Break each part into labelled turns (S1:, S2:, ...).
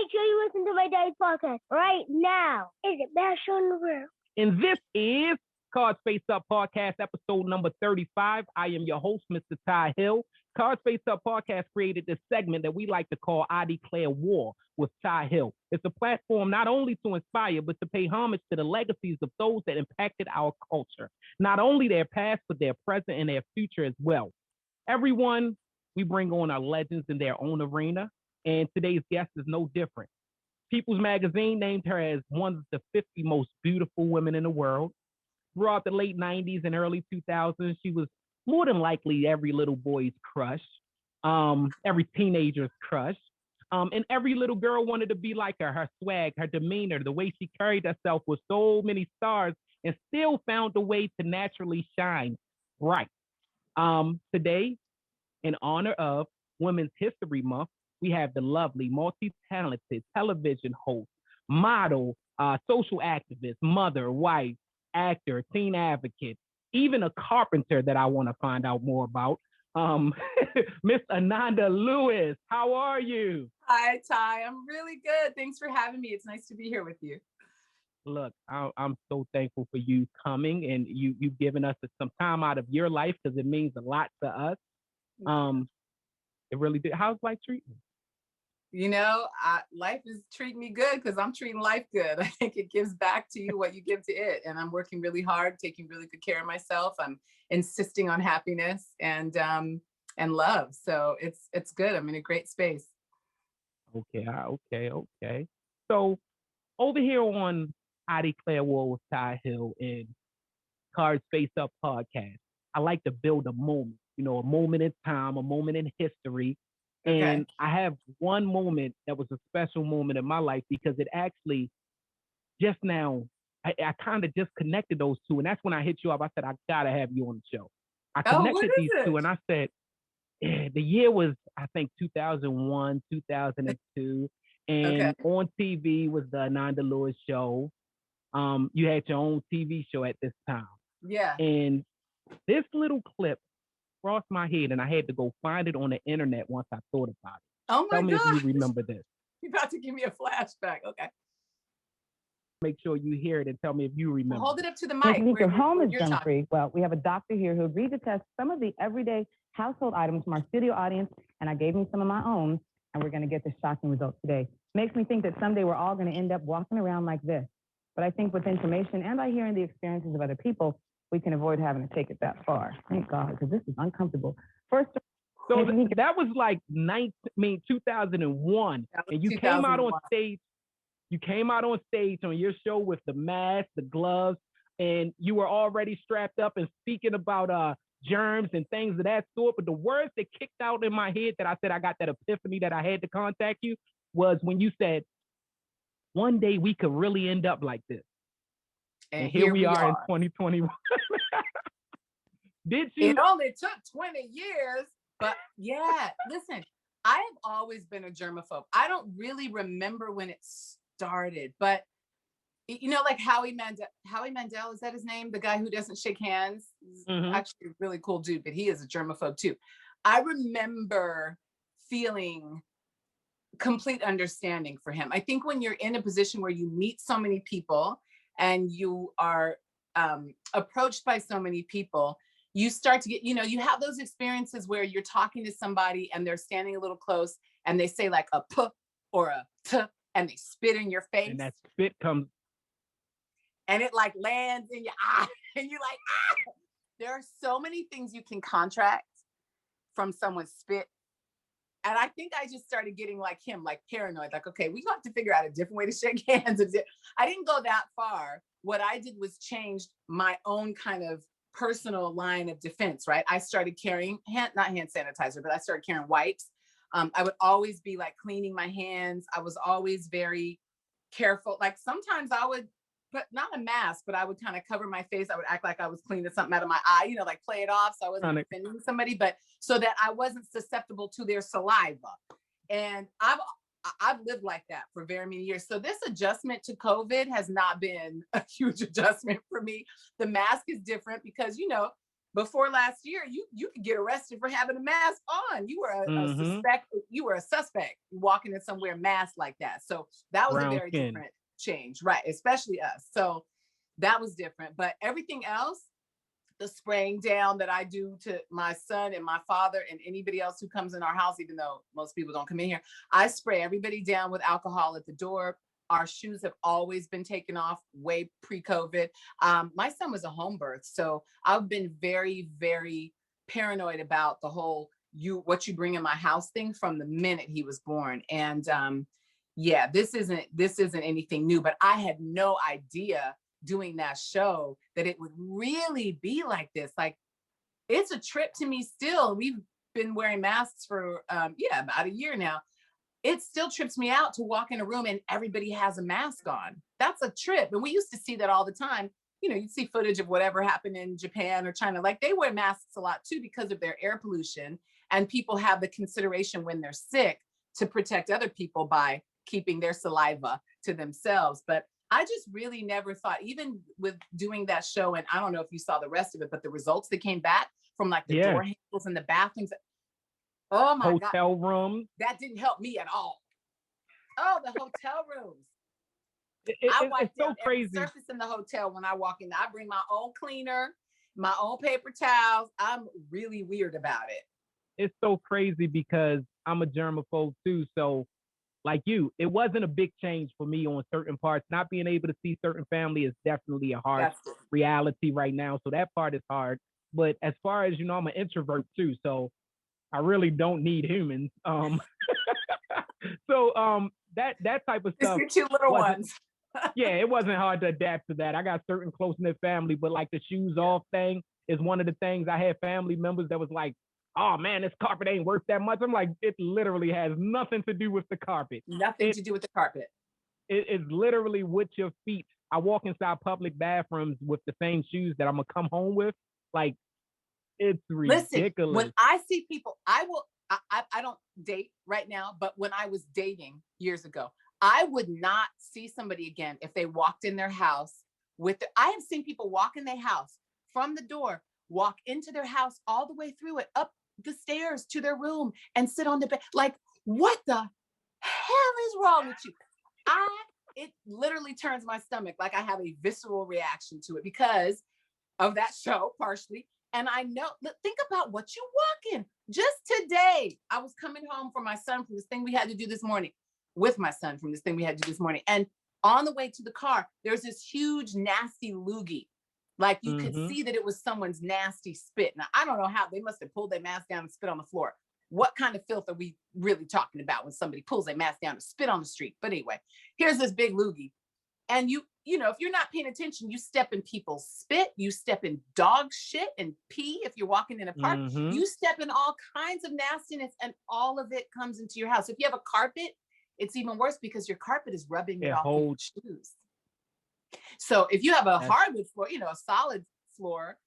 S1: make sure you listen to my daddy's podcast right now. It's the best show in the world.
S2: And this is Cards Face Up Podcast, episode number 35. I am your host, Mr. Ty Hill. Cards Face Up Podcast created this segment that we like to call I Declare War with Ty Hill. It's a platform not only to inspire, but to pay homage to the legacies of those that impacted our culture. Not only their past, but their present and their future as well. Everyone, we bring on our legends in their own arena, and today's guest is no different. People's Magazine named her as one of the 50 most beautiful women in the world. Throughout the late 90s and early 2000s, she was more than likely every little boy's crush, every teenager's crush, and every little girl wanted to be like her. Her swag, her demeanor, the way she carried herself with so many stars and still found a way to naturally shine bright. Today, in honor of Women's History Month, we have the lovely, multi-talented television host, model, social activist, mother, wife, actor, teen advocate, even a carpenter that I want to find out more about. Miss ANANDALEWIS, how are you?
S3: Hi, Ty. I'm really good. Thanks for having me. It's nice to be here with you.
S2: Look, I'm so thankful for you coming and you've given us some time out of your life because it means a lot to us. It really did. How's life treating you?
S3: You know, life is treating me good because I'm treating life good. I think it gives back to you what you give to it. And I'm working really hard, taking really good care of myself. I'm insisting on happiness and love. So it's good. I'm in a great space.
S2: Okay. So over here on I Declare War with Ty Hill and Cards Face Up podcast, I like to build a moment, a moment in time, a moment in history.
S3: Okay.
S2: And I have one moment that was a special moment in my life because it actually just now, I kind of just connected those two. And that's when I hit you up. I said, I got to have you on the show. I connected these two and I said, the year was, I think, 2001, 2002. And on TV was the ANANDALEWIS show. You had your own TV show at this time.
S3: Yeah.
S2: And this little clip crossed my head and I had to go find it on the internet once I thought about it.
S3: Oh my God.
S2: Tell me if you remember this.
S3: You're about to give me a flashback. Okay.
S2: Make sure you hear it and tell me if you remember.
S3: Hold it up to the mic.
S4: Your home is germ-free. Well, we have a doctor here who agreed to test some of the everyday household items from our studio audience, and I gave him some of my own, and we're going to get the shocking results today. Makes me think that someday we're all going to end up walking around like this. But I think with information and by hearing the experiences of other people, we can avoid having to take it that far. Thank God, because this is uncomfortable. First,
S2: so that was like 2001, and you came out on stage. You came out on stage on your show with the mask, the gloves, and you were already strapped up and speaking about germs and things of that sort. But the words that kicked out in my head that I said I got that epiphany that I had to contact you was when you said, one day we could really end up like this. And here we are in 2021. Did you?
S3: It only took 20 years, but yeah, listen, I have always been a germaphobe. I don't really remember when it started, but like Howie Mandel, is that his name? The guy who doesn't shake hands. He's actually a really cool dude, but he is a germaphobe too. I remember feeling complete understanding for him. I think when you're in a position where you meet so many people and you are approached by so many people, you start to get, you have those experiences where you're talking to somebody and they're standing a little close and they say like a p or a t and they spit in your face.
S2: And that spit comes.
S3: And it like lands in your eye and you're like, ah! There are so many things you can contract from someone's spit. And I think I just started getting like him, like paranoid, like, okay, we have to figure out a different way to shake hands. I didn't go that far. What I did was changed my own kind of personal line of defense, right? I started carrying not hand sanitizer, but I started carrying wipes. I would always be like cleaning my hands. I was always very careful. Like sometimes I would put not a mask, but I would kind of cover my face. I would act like I was cleaning something out of my eye, like play it off. So I wasn't offending somebody, but so that I wasn't susceptible to their saliva. And I've lived like that for very many years. So this adjustment to COVID has not been a huge adjustment for me. The mask is different because, before last year, you could get arrested for having a mask on. You were a suspect. You were a suspect walking in somewhere masked like that. So that was a very different change, right? Especially us. So that was different. But everything else, the spraying down that I do to my son and my father and anybody else who comes in our house, even though most people don't come in here, I spray everybody down with alcohol at the door. Our shoes have always been taken off way pre-COVID. My son was a home birth, so I've been very, very paranoid about the whole what you bring in my house thing from the minute he was born. And yeah, this isn't anything new, but I had no idea doing that show that it would really be like this. Like, it's a trip to me still. We've been wearing masks for about a year now. It still trips me out to walk in a room and everybody has a mask on. That's a trip. And we used to see that all the time. You know, you'd see footage of whatever happened in Japan or China. Like, they wear masks a lot too because of their air pollution, and people have the consideration when they're sick to protect other people by keeping their saliva to themselves. But I just really never thought, even with doing that show, and I don't know if you saw the rest of it, but the results that came back from like the door handles in the bathrooms. Oh my God.
S2: Hotel rooms.
S3: That didn't help me at all. Oh, the hotel rooms.
S2: I wipe
S3: down
S2: so crazy.
S3: Every surface in the hotel when I walk in. I bring my own cleaner, my own paper towels. I'm really weird about it.
S2: It's so crazy because I'm a germaphobe too. So like you, it wasn't a big change for me on certain parts. Not being able to see certain family is definitely a hard reality right now. So that part is hard. But as far as, I'm an introvert too. So I really don't need humans. So that type of stuff.
S3: It's your two little ones.
S2: Yeah, it wasn't hard to adapt to that. I got certain close-knit family, but like the shoes off thing is one of the things. I had family members that was like, oh man, this carpet ain't worth that much. I'm like, it literally has nothing to do with the carpet.
S3: Nothing to do with the carpet.
S2: It's literally with your feet. I walk inside public bathrooms with the same shoes that I'm gonna come home with. Like, it's ridiculous.
S3: Listen, when I see people, I don't date right now, but when I was dating years ago, I would not see somebody again if they walked in their house I have seen people walk in their house from the door, walk into their house all the way through it, up the stairs to their room and sit on the bed. Like, what the hell is wrong with you? It literally turns my stomach. Like, I have a visceral reaction to it because of that show, partially. And I know, think about what you walk in. Just today, I was coming home from my son from this thing we had to do this morning. And on the way to the car, there's this huge, nasty loogie. Like, you could see that it was someone's nasty spit. Now, I don't know how. They must have pulled their mask down and spit on the floor. What kind of filth are we really talking about when somebody pulls their mask down and spit on the street? But anyway, here's this big loogie. And you know, if you're not paying attention, you step in people's spit, you step in dog shit and pee if you're walking in a park. You step in all kinds of nastiness, and all of it comes into your house. If you have a carpet, it's even worse because your carpet is rubbing it off your shoes. So if you have a hardwood floor, a solid floor,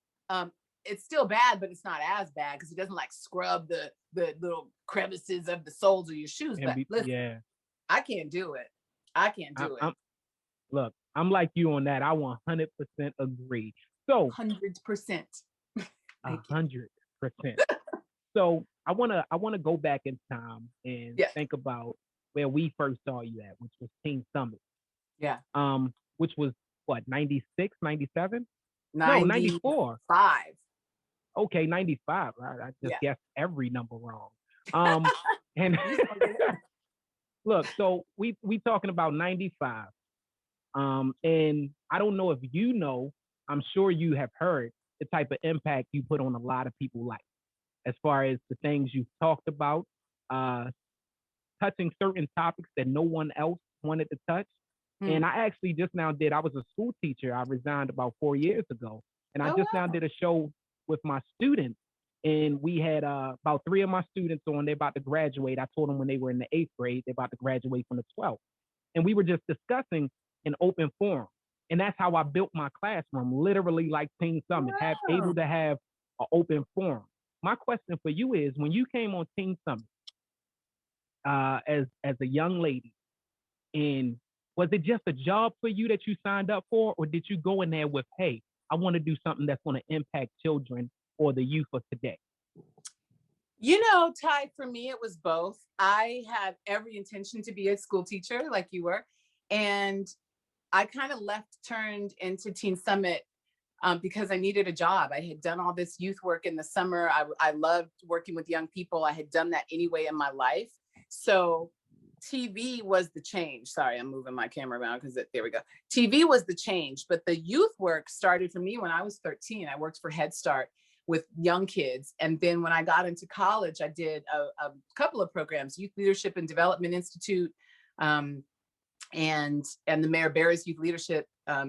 S3: it's still bad, but it's not as bad because it doesn't like scrub the little crevices of the soles of your shoes. But listen, I can't do it. I can't do it.
S2: Look, I'm like you on that. I 100% agree. So
S3: 100%.
S2: 100%. So I wanna go back in time and think about where we first saw you at, which was Teen Summit.
S3: Yeah.
S2: Which was what, 96, 97?
S3: 94. 5.
S2: Okay, 95. I just guessed every number wrong. And look, so we talking about 95. And I don't know if you know, I'm sure you have heard the type of impact you put on a lot of people's life, as far as the things you've talked about, touching certain topics that no one else wanted to touch. And I actually just now I was a school teacher. I resigned about 4 years ago. And I now did a show with my students. And we had about 3 of my students on. They're about to graduate. I told them when they were in the 8th grade, they're about to graduate from the 12th. And we were just discussing an open forum. And that's how I built my classroom, literally like Teen Summit, able to have an open forum. My question for you is, when you came on Teen Summit as a young lady, and was it just a job for you that you signed up for, or did you go in there with, hey, I want to do something that's going to impact children or the youth of today?
S3: Ty, for me, it was both. I had every intention to be a school teacher like you were. And I kind of turned into Teen Summit because I needed a job. I had done all this youth work in the summer. I loved working with young people. I had done that anyway in my life. So TV was the change. Sorry, I'm moving my camera around because there we go. TV was the change, but the youth work started for me when I was 13. I worked for Head Start with young kids. And then when I got into college, I did a couple of programs, Youth Leadership and Development Institute, and the Mayor Barry's Youth Leadership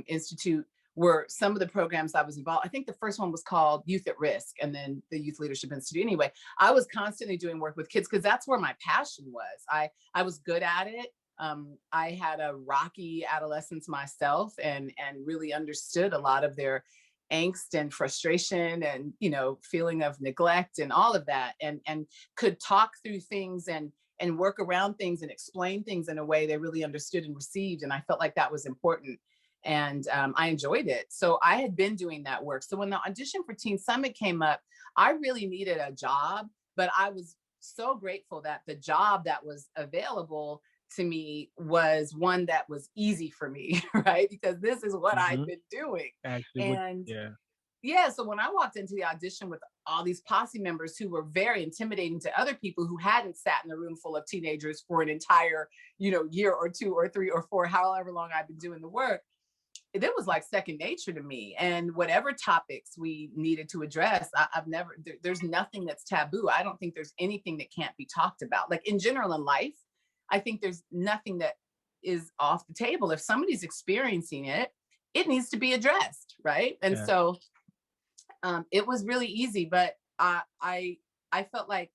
S3: Institute were some of the programs I was involved. I think the first one was called Youth at Risk, and then the Youth Leadership Institute. Anyway, I was constantly doing work with kids because that's where my passion was. I was good at it. I had a rocky adolescence myself and really understood a lot of their angst and frustration and, feeling of neglect and all of that, and could talk through things and work around things and explain things in a way they really understood and received. And I felt like that was important. And I enjoyed it. So I had been doing that work. So when the audition for Teen Summit came up, I really needed a job, but I was so grateful that the job that was available to me was one that was easy for me, right? Because this is what I've been doing.
S2: Actually,
S3: So when I walked into the audition with all these posse members who were very intimidating to other people who hadn't sat in a room full of teenagers for an entire, year or two or three or four, however long I've been doing the work, it was like second nature to me. And whatever topics we needed to address, there's nothing that's taboo. I don't think there's anything that can't be talked about. Like in general in life, I think there's nothing that is off the table. If somebody's experiencing it, it needs to be addressed, right? And so it was really easy, but I felt like,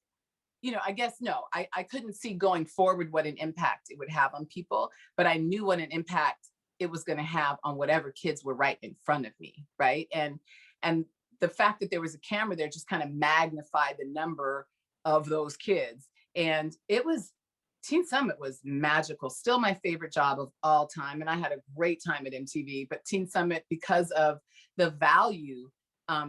S3: I couldn't see going forward what an impact it would have on people, but I knew what an impact it was going to have on whatever kids were right in front of me, right? And the fact that there was a camera there just kind of magnified the number of those kids. And Teen Summit was magical, still my favorite job of all time. And I had a great time at MTV, but Teen Summit, because of the value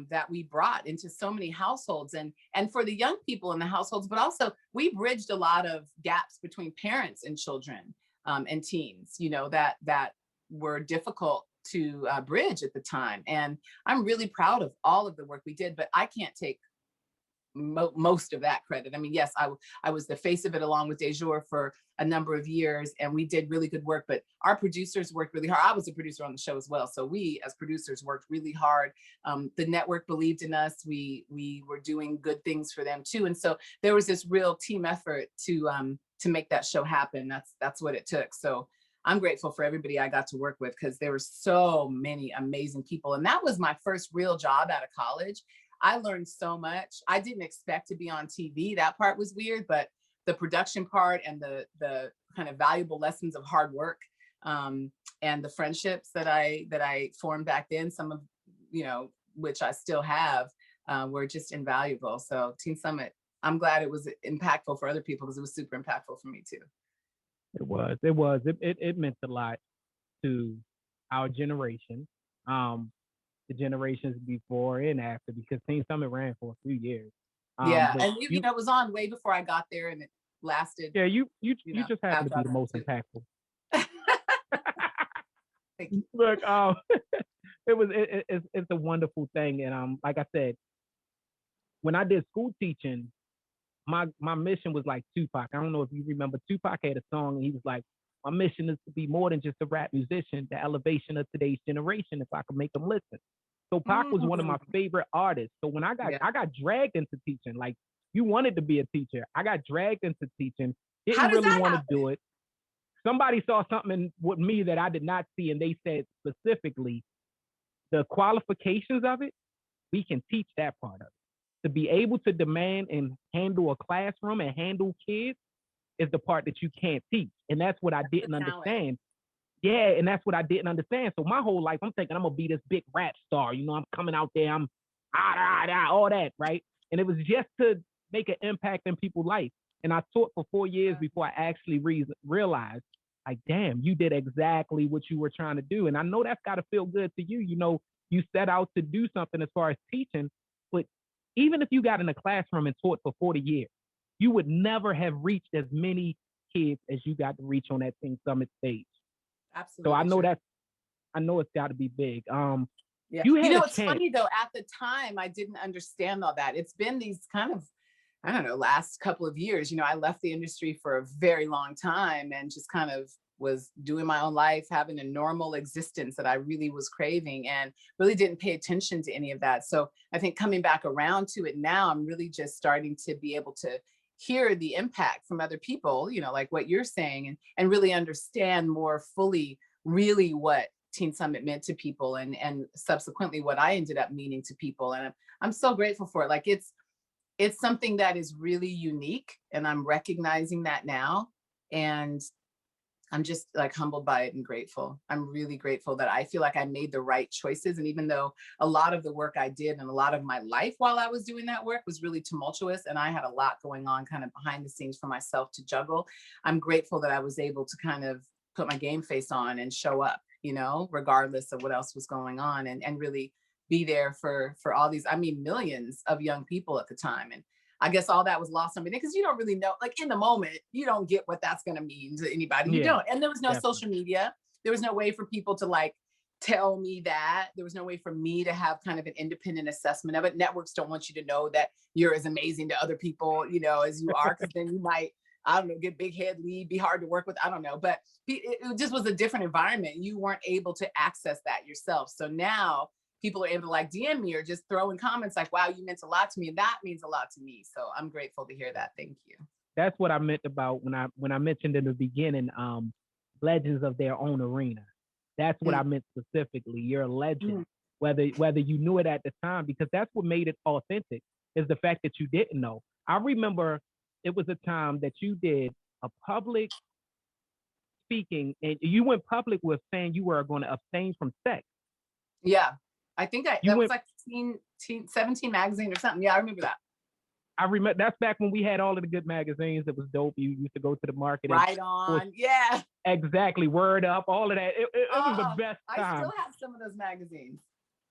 S3: that we brought into so many households and for the young people in the households, but also we bridged a lot of gaps between parents and children and teens, that were difficult to bridge at the time. And I'm really proud of all of the work we did, but I can't take most of that credit. I mean, yes, I was the face of it along with Dejour for a number of years, and we did really good work, but our producers worked really hard. I was a producer on the show as well. So we as producers worked really hard. The network believed in us. We were doing good things for them too. And so there was this real team effort to make that show happen. That's what it took. So I'm grateful for everybody I got to work with because there were so many amazing people. And that was my first real job out of college. I learned so much. I didn't expect to be on TV. That part was weird, but the production part and the kind of valuable lessons of hard work and the friendships that I formed back then, some of, which I still have, were just invaluable. So Teen Summit, I'm glad it was impactful for other people because it was super impactful for me too.
S2: It was. It meant a lot to our generation, the generations before and after, because Teen Summit ran for a few years.
S3: And it was on way before I got there, and it lasted.
S2: Yeah, you just happened to be the most impactful. Look, it's a wonderful thing, and like I said, when I did school teaching, my mission was like Tupac. I don't know if you remember, Tupac had a song and he was like, my mission is to be more than just a rap musician, the elevation of today's generation, if I could make them listen. So Pac was one of my favorite artists. So when I got dragged into teaching, like you wanted to be a teacher. I got dragged into teaching, didn't really want to do it. Somebody saw something with me that I did not see, and they said specifically, the qualifications of it, we can teach that part of it. To be able to demand and handle a classroom and handle kids is the part that you can't teach. And that's what I didn't understand. Yeah, and that's what I didn't understand. So my whole life, I'm thinking I'm going to be this big rap star. I'm coming out there, I'm all that, right? And it was just to make an impact in people's life. And I taught for 4 years before I actually realized, like, damn, you did exactly what you were trying to do. And I know that's got to feel good to you. You set out to do something as far as teaching, but even if you got in a classroom and taught for 40 years, you would never have reached as many kids as you got to reach on that Teen Summit stage.
S3: Absolutely.
S2: So I know
S3: true.
S2: I know it's got to be big.
S3: Yeah.
S2: You had
S3: it's funny though, at the time, I didn't understand all that. It's been these kind of, I don't know, last couple of years, I left the industry for a very long time and just kind of was doing my own life, having a normal existence that I really was craving and really didn't pay attention to any of that. So I think coming back around to it now, I'm really just starting to be able to hear the impact from other people, like what you're saying, and really understand more fully really what Teen Summit meant to people and subsequently what I ended up meaning to people. And I'm so grateful for it. Like it's something that is really unique and I'm recognizing that now. And I'm just like humbled by it and grateful. I'm really grateful that I feel like I made the right choices. And even though a lot of the work I did and a lot of my life while I was doing that work was really tumultuous and I had a lot going on kind of behind the scenes for myself to juggle, I'm grateful that I was able to kind of put my game face on and show up, regardless of what else was going on and really be there for all these, millions of young people at the time. And I guess all that was lost on me because you don't really know, like in the moment, you don't get what that's going to mean to anybody. You don't. And there was no social media. There was no way for people to like tell me that. There was no way for me to have kind of an independent assessment of it. Networks don't want you to know that you're as amazing to other people, as you are, because then you might, I don't know, get big head lead, be hard to work with. I don't know. But it just was a different environment. You weren't able to access that yourself. So now people are able to like DM me or just throw in comments like, wow, you meant a lot to me. And that means a lot to me. So I'm grateful to hear that. Thank you.
S2: That's what I meant about when I mentioned in the beginning, legends of their own arena. That's what I meant specifically. You're a legend, whether you knew it at the time, because that's what made it authentic is the fact that you didn't know. I remember it was a time that you did a public speaking and you went public with saying you were going to abstain from sex.
S3: Yeah. I think was like 17 magazine or something. Yeah, I remember that.
S2: I remember that's back when we had all of the good magazines. It was dope. You used to go to the market.
S3: Right on. Yeah.
S2: Exactly. Word Up. All of that. It was the best time.
S3: I still have some of those magazines.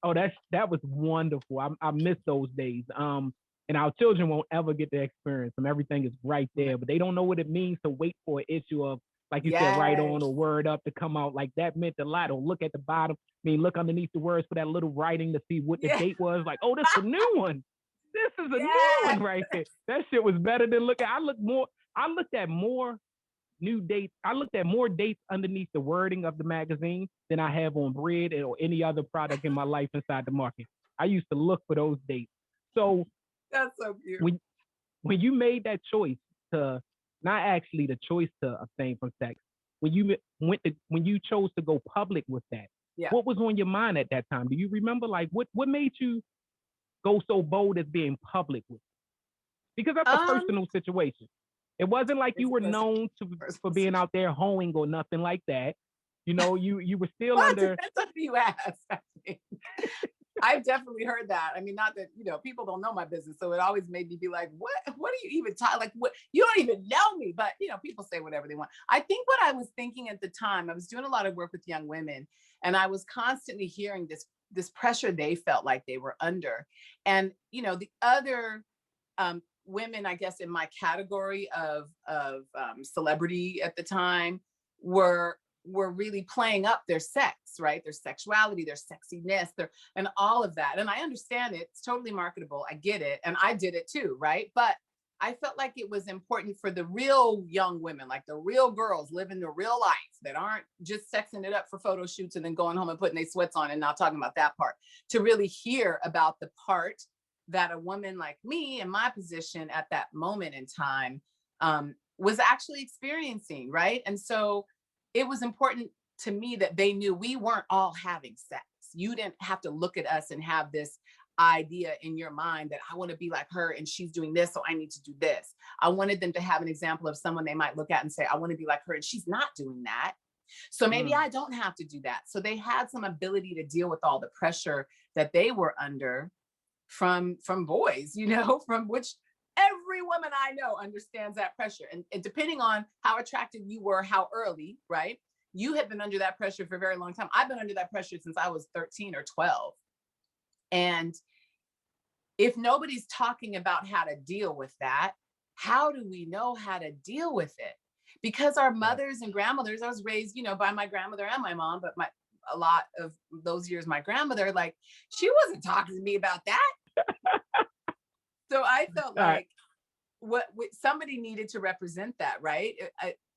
S2: Oh, that was wonderful. I miss those days. And our children won't ever get to experience them. Everything is right there, but they don't know what it means to wait for an issue of, like you said, Right On or Word Up to come out. Like that meant a lot. Or look at the bottom. I mean, look underneath the words for that little writing to see what the date was. Like, oh, this is a new one. This is a new one right there. That shit was better than looking. I looked at more new dates. I looked at more dates underneath the wording of the magazine than I have on bread or any other product in my life inside the market. I used to look for those dates. So
S3: that's so beautiful.
S2: When you made that choice to, not actually the choice to abstain from sex, when you chose to go public with that, what was on your mind at that time? Do you remember? Like what made you go so bold as being public with it? Because that's a personal situation. It wasn't like you were known for being out there hoeing or nothing like that. You were still under.
S3: Depends on who you ask. I've definitely heard that. I mean, not that, people don't know my business. So it always made me be like, what are you even talking? Like, what? You don't even know me, but people say whatever they want. I think what I was thinking at the time, I was doing a lot of work with young women and I was constantly hearing this pressure they felt like they were under. And, the other women, I guess, in my category of celebrity at the time were really playing up their sex, right? Their sexuality, their sexiness, and all of that. And I understand it. It's totally marketable. I get it. And I did it too, right? But I felt like it was important for the real young women, like the real girls living the real life that aren't just sexing it up for photo shoots and then going home and putting their sweats on and not talking about that part, to really hear about the part that a woman like me in my position at that moment in time was actually experiencing, right? And so it was important to me that they knew we weren't all having sex. You didn't have to look at us and have this idea in your mind that I want to be like her and she's doing this, so I need to do this. I wanted them to have an example of someone they might look at and say, I want to be like her and she's not doing that. So maybe I don't have to do that. So they had some ability to deal with all the pressure that they were under from boys, from which every woman I know understands that pressure. And depending on how attractive you were, how early, right? You have been under that pressure for a very long time. I've been under that pressure since I was 13 or 12. And if nobody's talking about how to deal with that, how do we know how to deal with it? Because our mothers and grandmothers, I was raised, by my grandmother and my mom, but a lot of those years, my grandmother, like, she wasn't talking to me about that. So I felt like what somebody needed to represent that, right?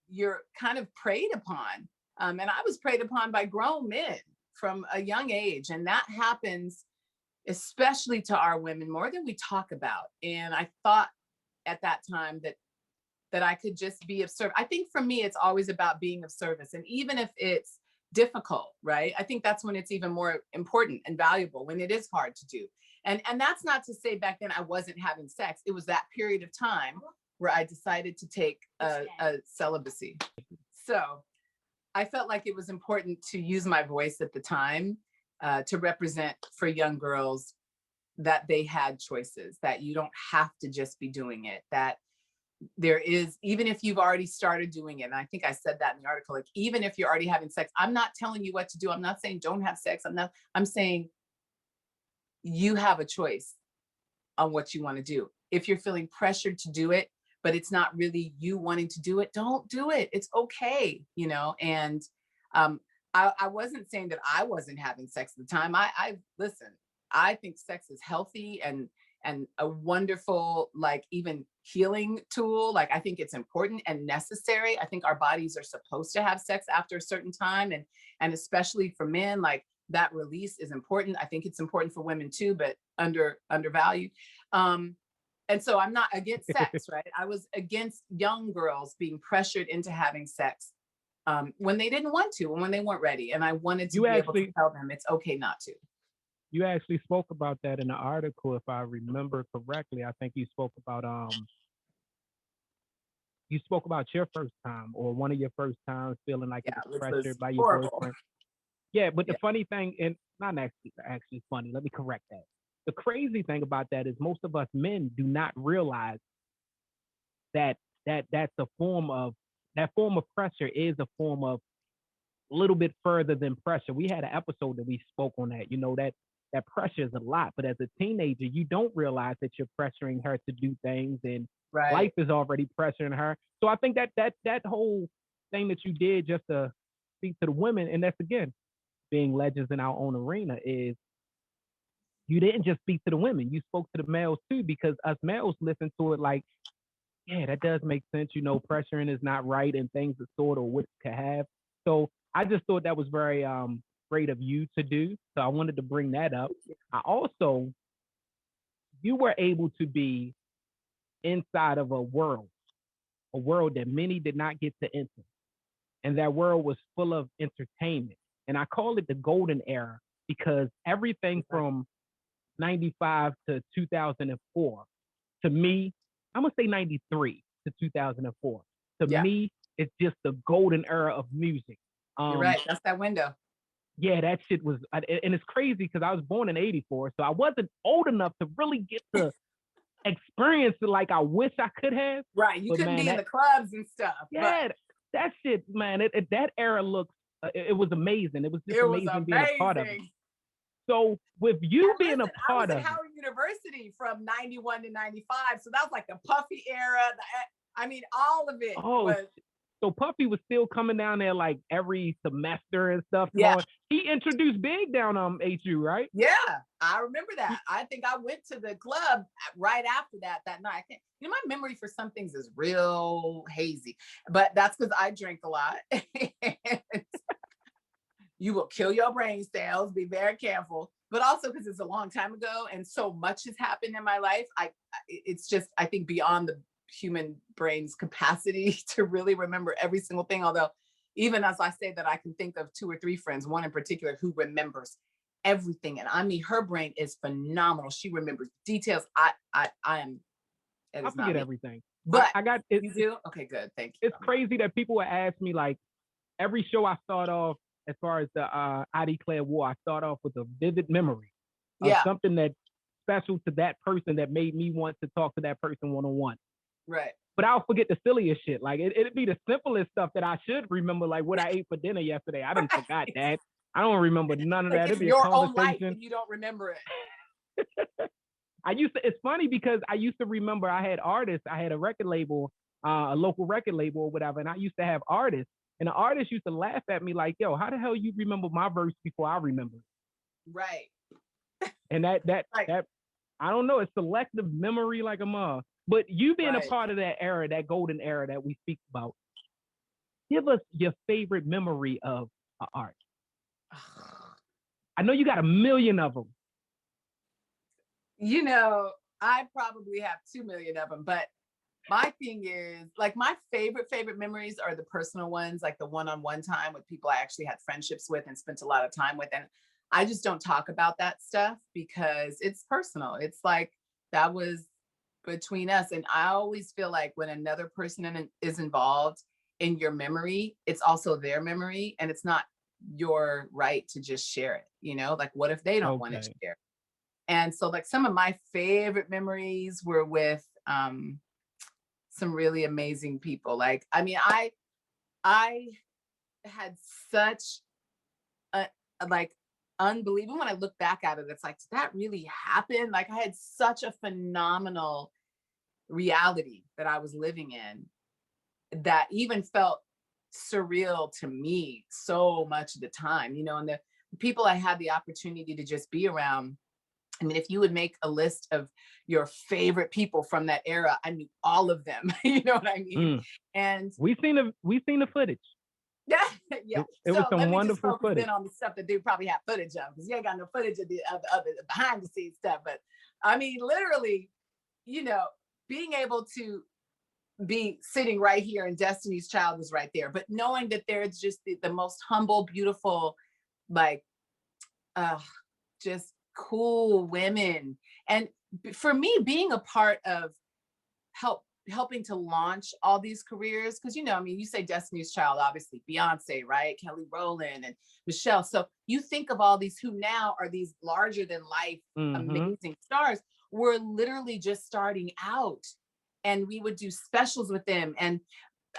S3: You're kind of preyed upon. And I was preyed upon by grown men from a young age. And that happens, especially to our women, more than we talk about. And I thought at that time that I could just be of service. I think for me, it's always about being of service. And even if it's difficult, right? I think that's when it's even more important and valuable, when it is hard to do. And that's not to say back then I wasn't having sex. It was that period of time where I decided to take a celibacy. So I felt like it was important to use my voice at the time to represent for young girls that they had choices, that you don't have to just be doing it, that there is, even if you've already started doing it, and I think I said that in the article, like, even if you're already having sex, I'm not telling you what to do. I'm not saying don't have sex. I'm saying you have a choice on what you want to do. If you're feeling pressured to do it, but it's not really you wanting to do it, don't do it. It's okay, and I wasn't saying that I wasn't having sex at the time. Listen, I think sex is healthy and a wonderful, like, even healing tool. Like, I think it's important and necessary. I think our bodies are supposed to have sex after a certain time, and especially for men, like, that release is important. I think it's important for women too, but undervalued. And so I'm not against sex, right? I was against young girls being pressured into having sex when they didn't want to and when they weren't ready. And I wanted to able to tell them it's okay not to.
S2: You actually spoke about that in the article, if I remember correctly. I think you spoke about your first time, or one of your first times feeling like it was pressured by your boyfriend. Yeah, but the funny thing, and not actually funny, let me correct that. The crazy thing about that is most of us men do not realize that's a form of pressure is a form of a little bit further than pressure. We had an episode that we spoke on that, that pressure is a lot, but as a teenager, you don't realize that you're pressuring her to do things, and life is already pressuring her. So I think that whole thing that you did just to speak to the women, and that's, again, being legends in our own arena, is you didn't just speak to the women, you spoke to the males too, because us males listen to it like, yeah, that does make sense. Pressuring is not right, and things are sort of what to have. So I just thought that was very great of you to do. So I wanted to bring that up. You were able to be inside of a world that many did not get to enter. And that world was full of entertainment. And I call it the golden era, because everything from 95 to 2004, to me, I'm going to say 93 to 2004. To me, it's just the golden era of music.
S3: You're right. That's that window.
S2: Yeah, that shit was, and it's crazy because I was born in 84, so I wasn't old enough to really get to experience it like I wish I could have.
S3: Right. You couldn't be in the clubs and stuff.
S2: Yeah, that shit, man, that era looks, it was amazing. It was just amazing being a part of it. So with you being a part of it.
S3: I was at Howard University from 91 to 95, so that was like the Puffy era. All of it was.
S2: So Puffy was still coming down there like every semester and stuff. Yeah. He introduced Big down HU, right?
S3: Yeah, I remember that. I think I went to the club right after that night. My memory for some things is real hazy, but that's because I drank a lot. You will kill your brain cells. Be very careful. But also because it's a long time ago and so much has happened in my life. It's just, I think, beyond the human brain's capacity to really remember every single thing. Although, even as I say that, I can think of 2 or 3 friends, one in particular, who remembers everything. And her brain is phenomenal. She remembers details. I
S2: forget everything.
S3: But
S2: I got it.
S3: You do? Okay, good. Thank you.
S2: It's crazy that people would ask me, like, every show I start off, as far as the I Declare War, I start off with a vivid memory of something that's special to that person that made me want to talk to that person one-on-one.
S3: Right.
S2: But I'll forget the silliest shit. Like, it'd be the simplest stuff that I should remember, like what I ate for dinner yesterday. I didn't forgot that. I don't remember none of that. It'd be
S3: your
S2: a
S3: own life
S2: conversation.
S3: and you don't remember it.
S2: It's funny because I used to remember I had artists, I had a record label, a local record label or whatever, and I used to have artists, and the artists used to laugh at me like, yo, how the hell you remember my verse before I remember it?
S3: Right.
S2: And that
S3: Right.
S2: I don't know, it's selective memory like a mom. But you being a
S3: Right.
S2: part of that era, that golden era that we speak about, give us your favorite memory of art. I know you got a million of them.
S3: You know, I probably have 2 million of them, but my thing is like my favorite memories are the personal ones, like the one-on-one time with people I actually had friendships with and spent a lot of time with. And I just don't talk about that stuff because it's personal. It's like that was between us. And I always feel like when another person is involved in your memory, it's also their memory and it's not your right to just share it. You know, like what if they don't want to share? And so like some of my favorite memories were with some really amazing people. Like, I mean, I had such a like unbelievable when I look back at it, it's like, did that really happen? Like I had such a phenomenal reality that I was living in that even felt surreal to me so much of the time, you know, and the people I had the opportunity to just be around. I mean, if you would make a list of your favorite people from that era, I knew all of them. You know what I mean? And
S2: we've seen the footage.
S3: Yeah, yeah.
S2: It was some wonderful footage.
S3: In on the stuff that they probably have footage of, because you ain't got no footage of the behind the scenes stuff. But I mean, literally, you know, being able to be sitting right here and Destiny's Child was right there, but knowing that there's just the most humble, beautiful, like, just cool women. And for me, being a part of helping to launch all these careers, because, you know, I mean, you say Destiny's Child, obviously Beyonce, right? Kelly Rowland and Michelle. So you think of all these who now are these larger than life, amazing stars. We're literally just starting out and we would do specials with them. And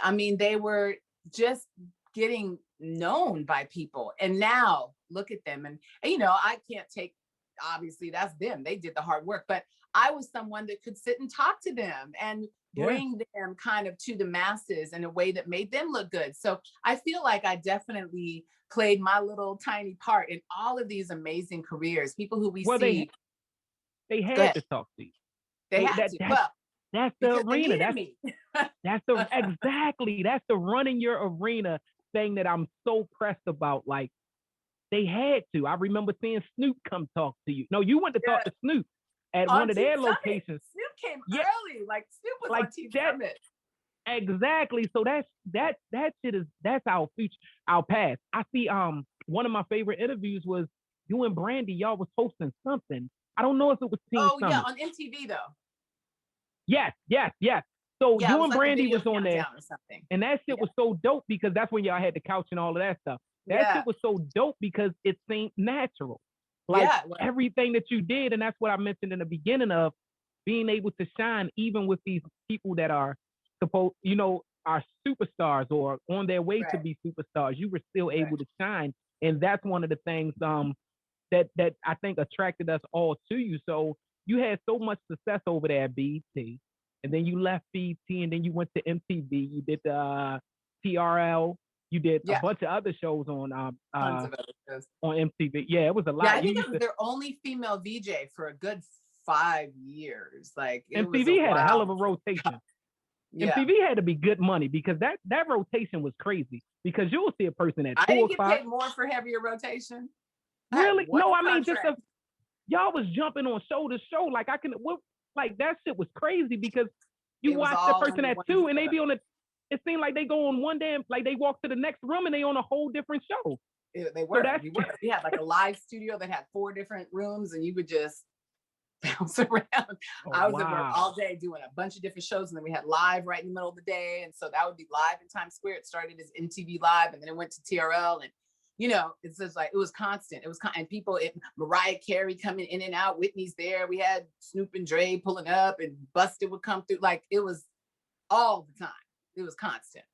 S3: I mean, they were just getting known by people. And now look at them. And you know, I can't take, obviously that's them. They did the hard work, but I was someone that could sit and talk to them and bring them kind of to the masses in a way that made them look good. So I feel like I definitely played my little tiny part in all of these amazing careers. People who we see.
S2: They had to talk to you.
S3: They had to.
S2: That's the arena. That's the running your arena thing that I'm so pressed about. Like they had to. I remember seeing Snoop come talk to you. No, you went to talk to Snoop at one of their locations.
S3: Snoop came early. Like Snoop was like on Team Summit.
S2: Exactly. So that shit that's our future, our past. I see one of my favorite interviews was you and Brandy, y'all was hosting something. I don't know if it was Team Summit.
S3: Yeah, on MTV though.
S2: Yes. So you and Brandy was on there, and that shit was so dope because that's when y'all had the couch and all of that stuff. That shit was so dope because it seemed natural. Like everything that you did, and that's what I mentioned in the beginning of being able to shine even with these people that are supposed, you know, are superstars or on their way to be superstars. You were still able to shine, and that's one of the things that I think attracted us all to you. So you had so much success over there at B.E.T, and then you left B.E.T, and then you went to MTV. You did the TRL. You did a bunch of other shows on MTV. Yeah, it was a lot.
S3: Yeah, I think I was their only female VJ for a good 5 years. Like
S2: MTV had a hell of a rotation. MTV had to be good money because that rotation was crazy. Because you'll see a person at 2 o'clock.
S3: I didn't get paid more for heavier rotation.
S2: Really? No, I mean just y'all was jumping on show to show. Like like that shit was crazy because you watch the person at 2 and they be on it seemed like they go on one damn, like they walk to the next room and they on a whole different show.
S3: They were. So we had like a live studio that had 4 different rooms and you would just bounce around. I was at work all day doing a bunch of different shows, and then we had live right in the middle of the day. And so that would be live in Times Square. It started as MTV Live and then it went to TRL, and you know, it's just like, it was constant. It was and people, Mariah Carey coming in and out, Whitney's there. We had Snoop and Dre pulling up and Busted would come through. Like it was all the time. It was constant.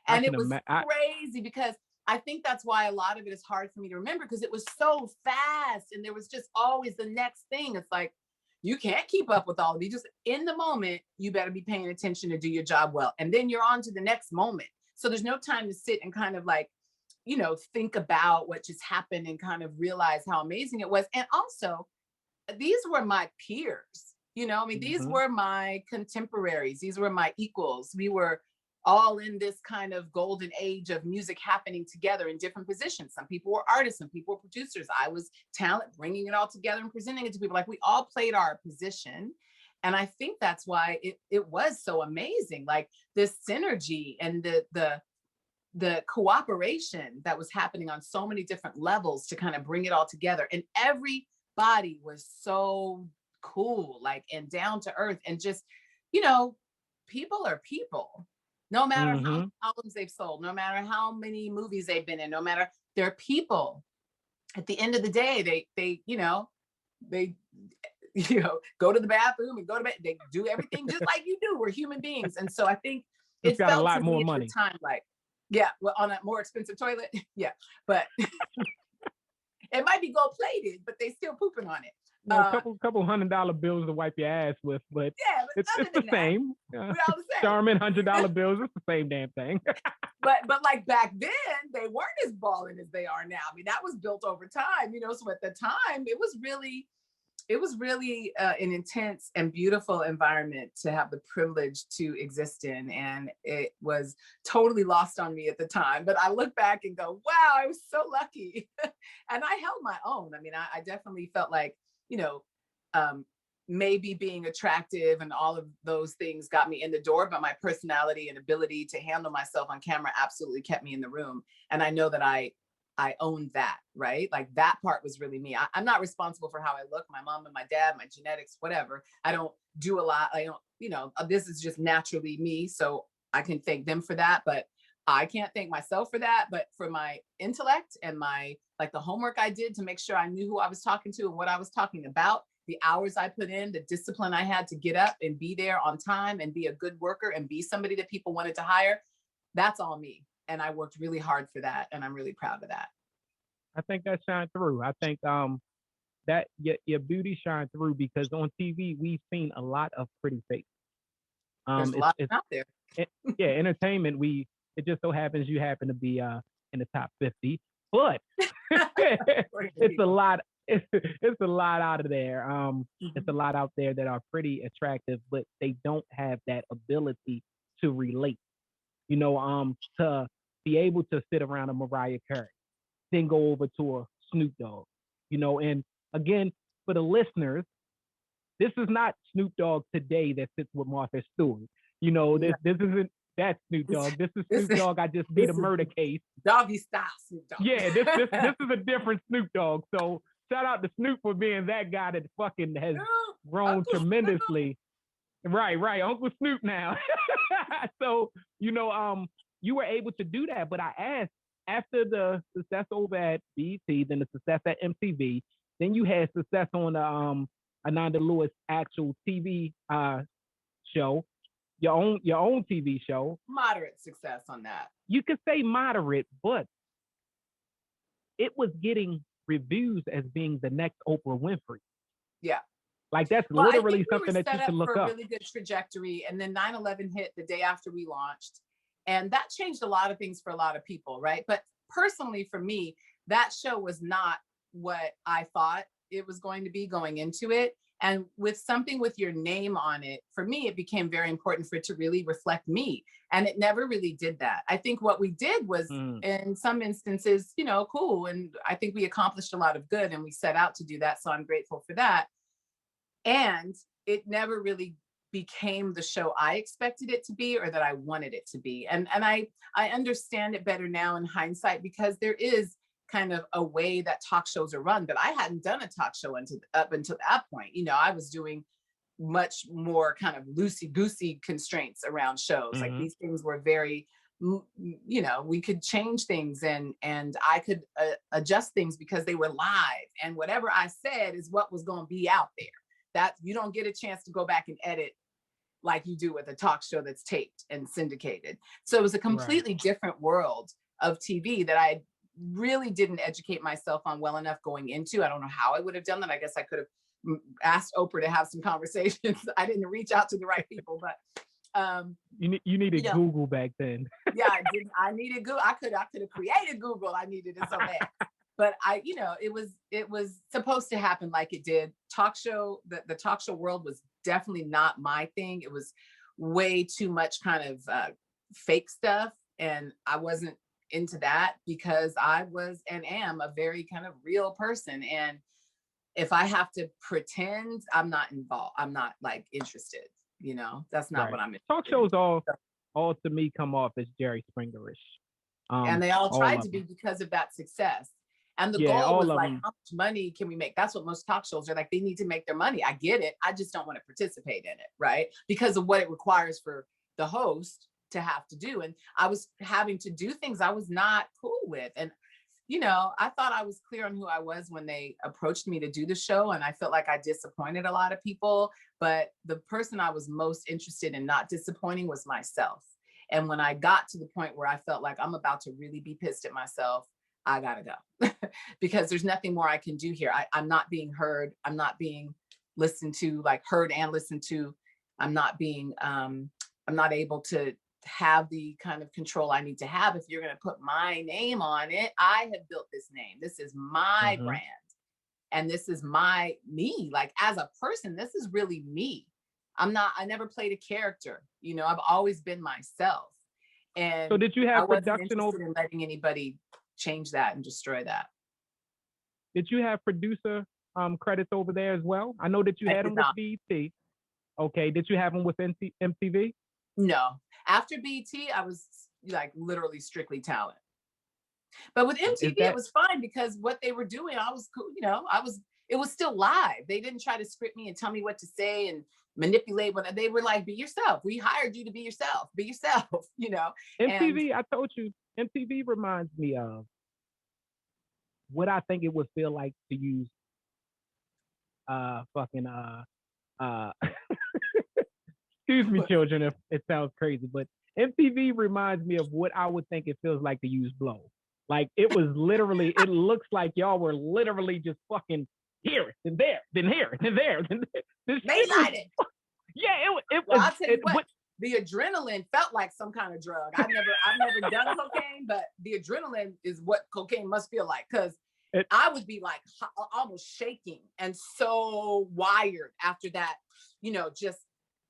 S3: And it was crazy because I think that's why a lot of it is hard for me to remember because it was so fast and there was just always the next thing. It's like, You can't keep up with all of these. Just in the moment, you better be paying attention to do your job well. And then you're on to the next moment. So there's no time to sit and kind of like, think about what just happened and kind of realize how amazing it was. And also, these were my peers. These were my contemporaries. These were my equals. We were all in this kind of golden age of music happening together in different positions. Some people were artists, some people were producers. I was talent, bringing it all together and presenting it to people. Like, we all played our position. And I think that's why it was so amazing. Like, this synergy and the cooperation that was happening on so many different levels to kind of bring it all together. And everybody was so cool, like, and down to earth, and just, people are people. No matter how many albums they've sold, no matter how many movies they've been in, no matter, they're people. At the end of the day, they go to the bathroom and go to bed. They do everything just like you do. We're human beings. And so I think it
S2: got
S3: felt
S2: a lot
S3: to
S2: more
S3: me
S2: money.
S3: at the time like, yeah, well, on a more expensive toilet. Yeah, but it might be gold plated, but they still pooping on it.
S2: A couple $100 bills to wipe your ass with, but
S3: yeah, but
S2: it's the same.
S3: We're all the same.
S2: Charmin $100 bills, it's the same damn thing.
S3: but like back then, they weren't as balling as they are now. I mean, that was built over time, So at the time, it was really an intense and beautiful environment to have the privilege to exist in. And it was totally lost on me at the time. But I look back and go, wow, I was so lucky. And I held my own. I mean, I definitely felt like, maybe being attractive and all of those things got me in the door, but my personality and ability to handle myself on camera absolutely kept me in the room. And I know that I owned that, right? Like, that part was really me. I'm not responsible for how I look. My mom and my dad, my genetics, whatever. I don't do a lot. I don't, this is just naturally me. So I can thank them for that, but I can't thank myself for that. But for my intellect and the homework I did to make sure I knew who I was talking to and what I was talking about, the hours I put in, the discipline I had to get up and be there on time and be a good worker and be somebody that people wanted to hire, that's all me. And I worked really hard for that. And I'm really proud of that.
S2: I think that shined through. I think that your beauty shined through, because on TV, we've seen a lot of pretty faces.
S3: There's a lot out there.
S2: Entertainment, it just so happens you happen to be in the top 50, but it's a lot. It's a lot out of there. It's a lot out there that are pretty attractive, but they don't have that ability to relate. To be able to sit around a Mariah Carey, then go over to a Snoop Dogg. And again, for the listeners, this is not Snoop Dogg today that sits with Martha Stewart. This isn't that Snoop Dogg. This is Snoop Dogg. I just beat a murder case.
S3: Doggy style Snoop Dogg.
S2: Yeah, this is a different Snoop Dogg. So shout out to Snoop for being that guy that fucking has grown
S3: Uncle
S2: tremendously. Snoop. Right, Uncle Snoop now. So you were able to do that. But I asked, after the success over at B.E.T, then the success at MTV, then you had success on the ANANDALEWIS actual TV show, your own TV show.
S3: Moderate success on that.
S2: You could say moderate, but it was getting reviews as being the next Oprah Winfrey.
S3: Yeah.
S2: Like, that's literally
S3: we
S2: something that you should look
S3: for
S2: up.
S3: A really good trajectory, and then 9/11 hit the day after we launched, and that changed a lot of things for a lot of people, right? But personally, for me, that show was not what I thought it was going to be going into it. And with something with your name on it, for me, it became very important for it to really reflect me. And it never really did that. I think what we did was, in some instances, cool. And I think we accomplished a lot of good, and we set out to do that. So I'm grateful for that. And it never really became the show I expected it to be, or that I wanted it to be. And I understand it better now in hindsight, because there is kind of a way that talk shows are run, but I hadn't done a talk show up until that point. I was doing much more kind of loosey-goosey constraints around shows. Like, these things were very, we could change things and I could adjust things because they were live, and whatever I said is what was going to be out there. That you don't get a chance to go back and edit like you do with a talk show that's taped and syndicated. So it was a completely different world of TV that I really didn't educate myself on well enough going into. I don't know how I would have done that. I guess I could have asked Oprah to have some conversations. I didn't reach out to the right people, but
S2: you needed Google back then.
S3: Yeah, I needed Google. I could have created Google. I needed it so bad. But it was supposed to happen like it did. Talk show, the talk show world was definitely not my thing. It was way too much kind of fake stuff. And I wasn't into that because I was and am a very kind of real person. And if I have to pretend, I'm not involved. I'm not like interested. That's not what I'm interested
S2: Talk shows all to me come off as Jerry Springerish.
S3: And they all tried to be because of that success. And the goal was like, how much money can we make? That's what most talk shows are like. They need to make their money. I get it. I just don't want to participate in it, right? Because of what it requires for the host to have to do. And I was having to do things I was not cool with. And, I thought I was clear on who I was when they approached me to do the show. And I felt like I disappointed a lot of people. But the person I was most interested in not disappointing was myself. And when I got to the point where I felt like I'm about to really be pissed at myself, I gotta go because there's nothing more I can do here. I'm not being heard. I'm not being listened to, like heard and listened to. I'm not able to have the kind of control I need to have. If you're going to put my name on it, I have built this name. This is my brand. And this is me. Like as a person, this is really me. I never played a character. I've always been myself. And
S2: so did you have
S3: production in letting anybody change that and destroy that?
S2: Did you have producer credits over there as well? I know that you had them with B.E.T. Okay. Did you have them with MTV?
S3: No. After B.E.T, I was like literally strictly talent. But with MTV, it was fine because what they were doing, I was cool. It was still live. They didn't try to script me and tell me what to say and manipulate. What they were like, be yourself. We hired you to be yourself. Be yourself.
S2: MTV, I told you, MTV reminds me of what I think it would feel like to use excuse me, children, if it sounds crazy, but MTV reminds me of what I would think it feels like to use blow. Like it was literally, it looks like y'all were literally just fucking here, then there, then here, then there. Then there.
S3: They lied it.
S2: Yeah, it
S3: well,
S2: was.
S3: I'll tell you what, the adrenaline felt like some kind of drug. I've never done cocaine, but the adrenaline is what cocaine must feel like. Because I would be like almost shaking and so wired after that, just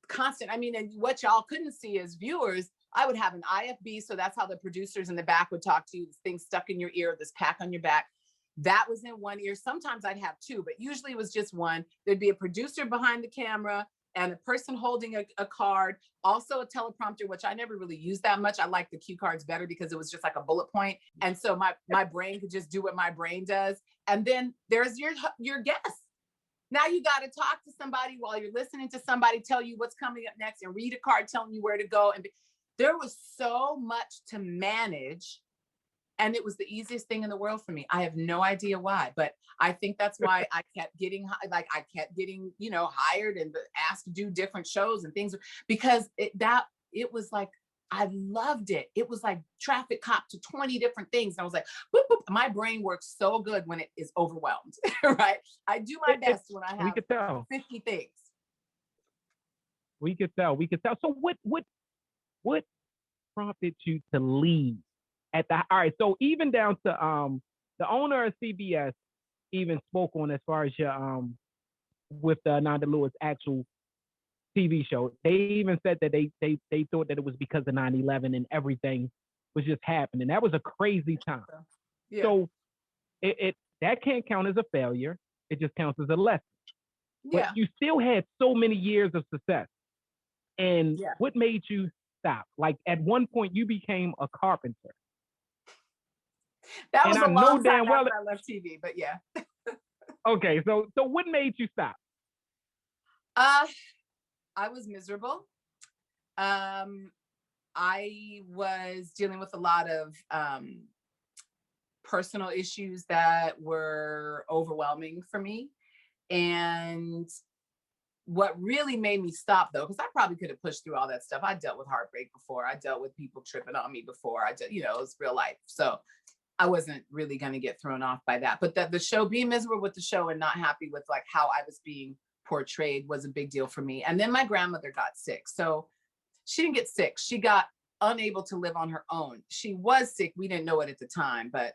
S3: constant. I mean, and what y'all couldn't see as viewers, I would have an IFB. So that's how the producers in the back would talk to you. This thing stuck in your ear, this pack on your back. That was in one ear. Sometimes I'd have two, but usually it was just one. There'd be a producer behind the camera and a person holding a card, also a teleprompter, which I never really used that much. I like the cue cards better because it was just like a bullet point. And so my brain could just do what my brain does. And then there's your guest. Now you got to talk to somebody while you're listening to somebody tell you what's coming up next and read a card telling you where to go. And there was so much to manage. And it was the easiest thing in the world for me. I have no idea why, but I think that's why I kept getting hired and asked to do different shows and things because it was like, I loved it. It was like traffic cop to 20 different things. And I was like, boop, boop. My brain works so good when it is overwhelmed, right? I do my best when I have 50 things.
S2: We could tell. So what prompted you to leave? All right, so even down to the owner of CBS even spoke on as far as your with the ANANDALEWIS actual TV show. They even said that they thought that it was because of 9/11 and everything was just happening. That was a crazy time. Yeah. So it that can't count as a failure. It just counts as a lesson. Yeah. But you still had so many years of success. And what made you stop? Like at one point you became a carpenter.
S3: That was a long time after I left TV, but yeah.
S2: Okay, so what made you stop?
S3: I was miserable. I was dealing with a lot of personal issues that were overwhelming for me. And what really made me stop, though, because I probably could have pushed through all that stuff. I dealt with heartbreak before. I dealt with people tripping on me before. It was real life. So I wasn't really going to get thrown off by that. But the show, being miserable with the show and not happy with like how I was being portrayed was a big deal for me. And then my grandmother got sick. So she didn't get sick. She got unable to live on her own. She was sick. We didn't know it at the time, but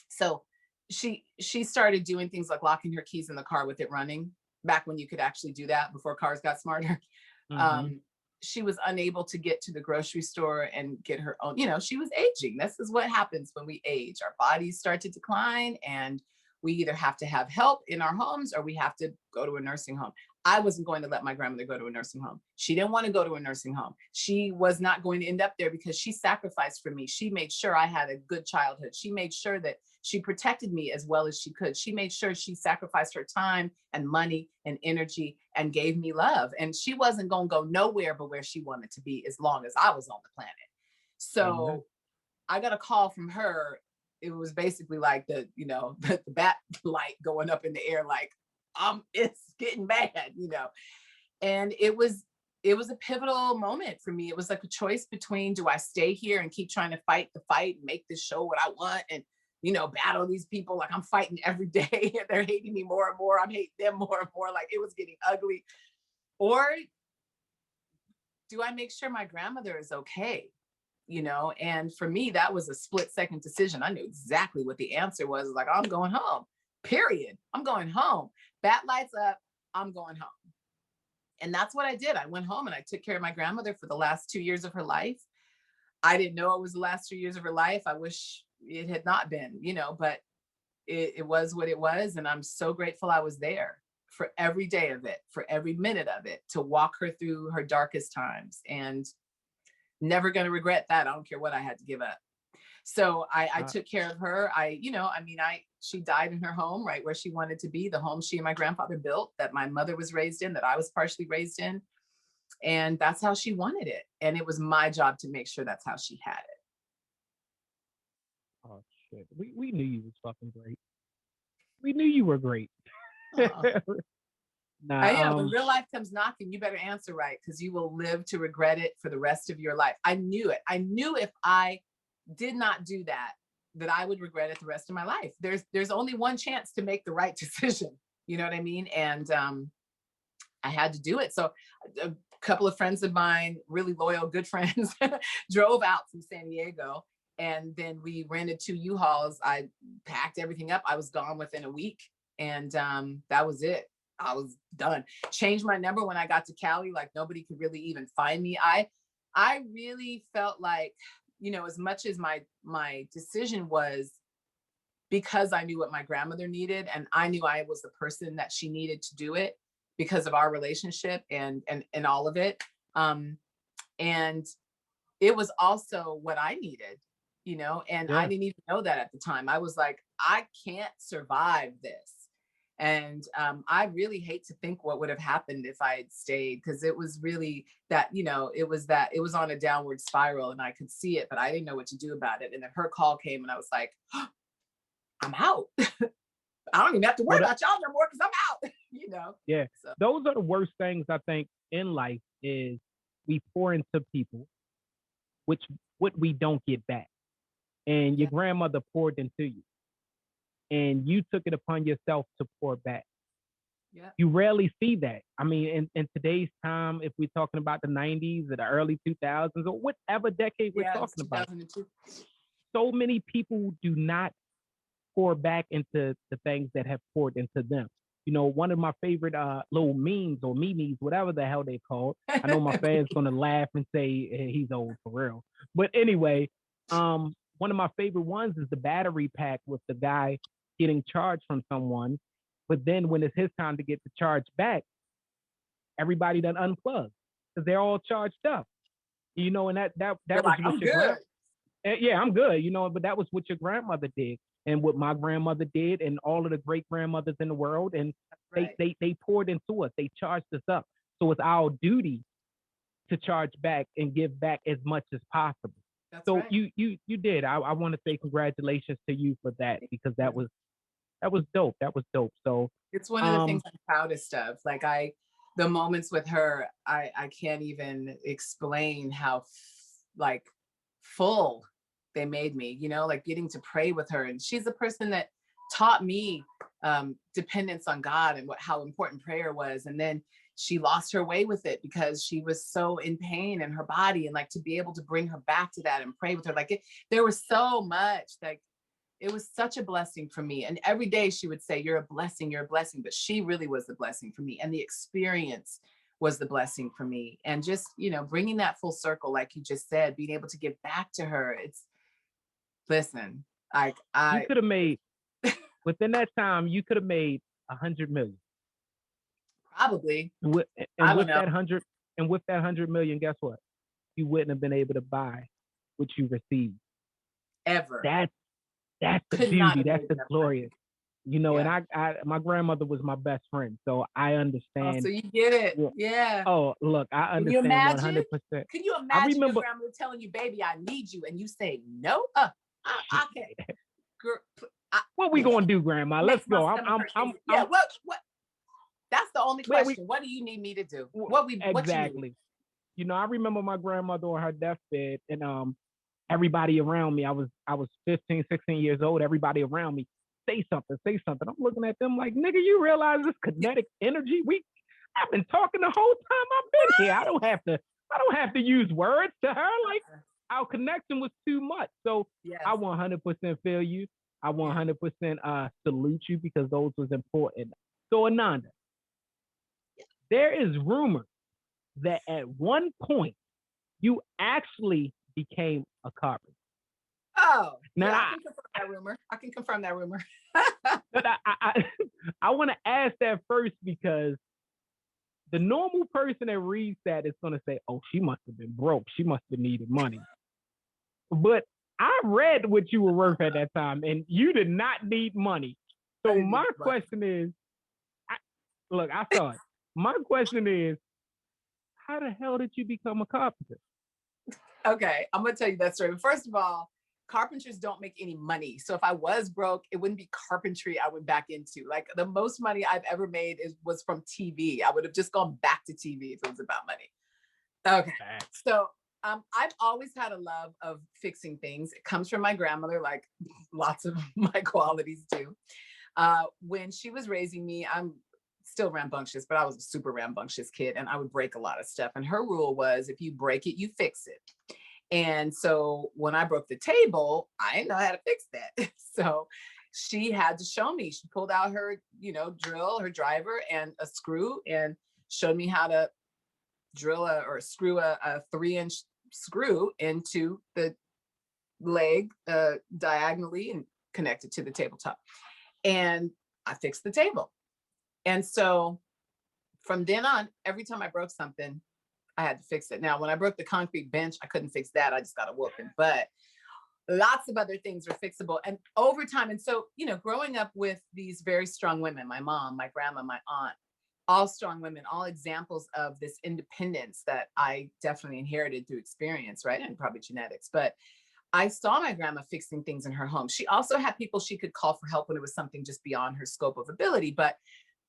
S3: so she started doing things like locking her keys in the car with it running, back when you could actually do that before cars got smarter. She was unable to get to the grocery store and get her own, she was aging. This is what happens when we age. Our bodies start to decline, and we either have to have help in our homes or we have to go to a nursing home. I wasn't going to let my grandmother go to a nursing home. She didn't want to go to a nursing home. She was not going to end up there because she sacrificed for me. She made sure I had a good childhood. She made sure that she protected me as well as she could. She made sure she sacrificed her time and money and energy and gave me love. And she wasn't going to go nowhere but where she wanted to be as long as I was on the planet. So I got a call from her. It was basically like the bat light going up in the air, like, it's getting bad, and it was a pivotal moment for me. It was like a choice between, do I stay here and keep trying to fight the fight and make this show what I want and, battle these people like I'm fighting every day and they're hating me more and more. I'm hating them more and more. Like, it was getting ugly. Or do I make sure my grandmother is okay? And for me, that was a split-second decision. I knew exactly what the answer was. Like, I'm going home, period. I'm going home. Bat lights up, I'm going home. And that's what I did. I went home and I took care of my grandmother for the last 2 years of her life. I didn't know it was the last 2 years of her life. I wish it had not been, but it was what it was. And I'm so grateful I was there for every day of it, for every minute of it, to walk her through her darkest times, and never going to regret that. I don't care what I had to give up. So I took care of her. She died in her home, right where she wanted to be, the home she and my grandfather built, that my mother was raised in, that I was partially raised in. And that's how she wanted it. And it was my job to make sure that's how she had it.
S2: Oh, shit. We knew you was fucking great. We knew you were great.
S3: I am. When real life comes knocking, you better answer right, because you will live to regret it for the rest of your life. I knew it. I knew if I did not do that I would regret it the rest of my life. There's only one chance to make the right decision. You know what I mean? And I had to do it. So a couple of friends of mine, really loyal, good friends, drove out from San Diego. And then we rented 2 U-Hauls. I packed everything up. I was gone within a week. And that was it. I was done. Changed my number when I got to Cali. Like, nobody could really even find me. I really felt like, as much as my decision was because I knew what my grandmother needed, and I knew I was the person that she needed to do it because of our relationship and all of it. And it was also what I needed, and I didn't even know that at the time. I was like, I can't survive this. And I really hate to think what would have happened if I had stayed, because it was really that, it was on a downward spiral and I could see it, but I didn't know what to do about it. And then her call came and I was like, oh, I'm out. I don't even have to worry about y'all no more because I'm out,
S2: Yeah.
S3: So.
S2: Those are the worst things I think in life, is we pour into people, what we don't get back. And your grandmother poured into you, and you took it upon yourself to pour back. Yeah. You rarely see that. I mean, in today's time, if we're talking about the 90s or the early 2000s or whatever decade we're talking about, so many people do not pour back into the things that have poured into them. One of my favorite little memes or memes, whatever the hell they call it. I know my fans gonna laugh and say, hey, he's old for real. But anyway, one of my favorite ones is the battery pack with the guy getting charged from someone, but then when it's his time to get the charge back, everybody done unplugged because they're all charged up. And that was like, what your I'm good, but that was what your grandmother did and what my grandmother did and all of the great grandmothers in the world. And they poured into us, they charged us up. So it's our duty to charge back and give back as much as possible. That's so right. You did. I want to say congratulations to you for that, because that was dope. That was dope. So
S3: it's one of the things I'm proudest of. Like the moments with her, I can't even explain how full they made me, you know, like getting to pray with her. And she's the person that taught me dependence on God and how important prayer was. And then she lost her way with it because she was so in pain in her body, and like to be able to bring her back to that and pray with her, like there was so much, like it was such a blessing for me. And every day she would say, you're a blessing, but she really was the blessing for me. And the experience was the blessing for me. And just, you know, bringing that full circle, like you just said, being able to give back to her. Listen, like
S2: you could have made, within that time, you could have made 100 million.
S3: Probably.
S2: With that 100 million, guess what? You wouldn't have been able to buy what you received.
S3: Ever.
S2: That's the beauty. That's the glorious. You know, and I my grandmother was my best friend, so I understand.
S3: Oh, so you get it. Yeah.
S2: Oh, look, I understand 100%.
S3: Can you imagine your grandmother telling you, baby, I need you, and you say, no, I can't. Girl,
S2: what we gonna do, Grandma? Let's go.
S3: What? That's the only question. What do you need me to do?
S2: Exactly. You know, I remember my grandmother on her deathbed, and everybody around me. I was 15, 16 years old. Everybody around me, say something. I'm looking at them like, nigga, you realize this kinetic energy? I've been talking the whole time I've been here. I don't have to use words to her. Like, our connection was too much. So I 100% feel you. I 100% salute you, because those was important. So Ananda, there is rumor that at one point you actually became a carpenter.
S3: Oh, now I can confirm that rumor.
S2: But I want to ask that first, because the normal person that reads that is going to say, oh, she must have been broke. She must have needed money. But I read what you were worth at that time, and you did not need money. So my question is, I saw it. My question is, how the hell did you become a carpenter?
S3: Okay, I'm going to tell you that story. First of all, carpenters don't make any money. So if I was broke, it wouldn't be carpentry I went back into. Like, the most money I've ever made was from TV. I would have just gone back to TV if it was about money. Okay. So I've always had a love of fixing things. It comes from my grandmother, like lots of my qualities do. When she was raising me, I'm still rambunctious, but I was a super rambunctious kid, and I would break a lot of stuff. And her rule was, if you break it, you fix it. And so when I broke the table, I didn't know how to fix that. So she had to show me. She pulled out her, drill, her driver, and a screw, and showed me how to drill or screw a 3-inch screw into the leg diagonally and connect it to the tabletop. And I fixed the table. And so from then on, every time I broke something, I had to fix it. Now, when I broke the concrete bench, I couldn't fix that. I just got a whooping. But lots of other things are fixable. And over time, and so, growing up with these very strong women, my mom, my grandma, my aunt, all strong women, all examples of this independence that I definitely inherited through experience, right? And probably genetics. But I saw my grandma fixing things in her home. She also had people she could call for help when it was something just beyond her scope of ability. But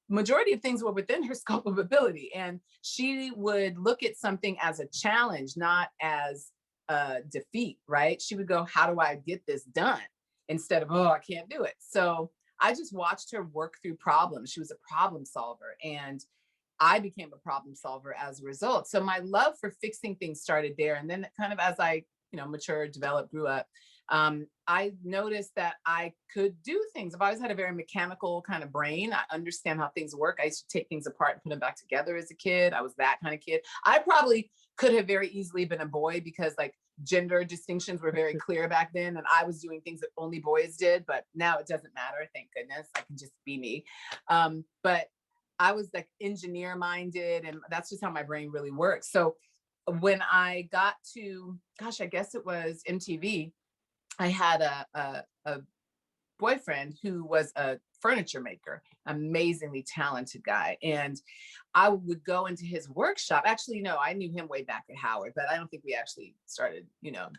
S3: majority of things were within her scope of ability. And she would look at something as a challenge, not as a defeat, right? She would go, how do I get this done? Instead of, oh, I can't do it. So I just watched her work through problems. She was a problem solver, and I became a problem solver as a result. So my love for fixing things started there. And then kind of as I, matured, developed, grew up, I noticed that I could do things. I've always had a very mechanical kind of brain. I understand how things work. I used to take things apart and put them back together as a kid. I was that kind of kid. I probably could have very easily been a boy, because like gender distinctions were very clear back then. And I was doing things that only boys did, but now it doesn't matter. Thank goodness. I can just be me. But I was like engineer minded, and that's just how my brain really works. So when I got to, I guess it was MTV, I had a boyfriend who was a furniture maker, amazingly talented guy. And I would go into his workshop. Actually, no, I knew him way back at Howard, but I don't think we actually started,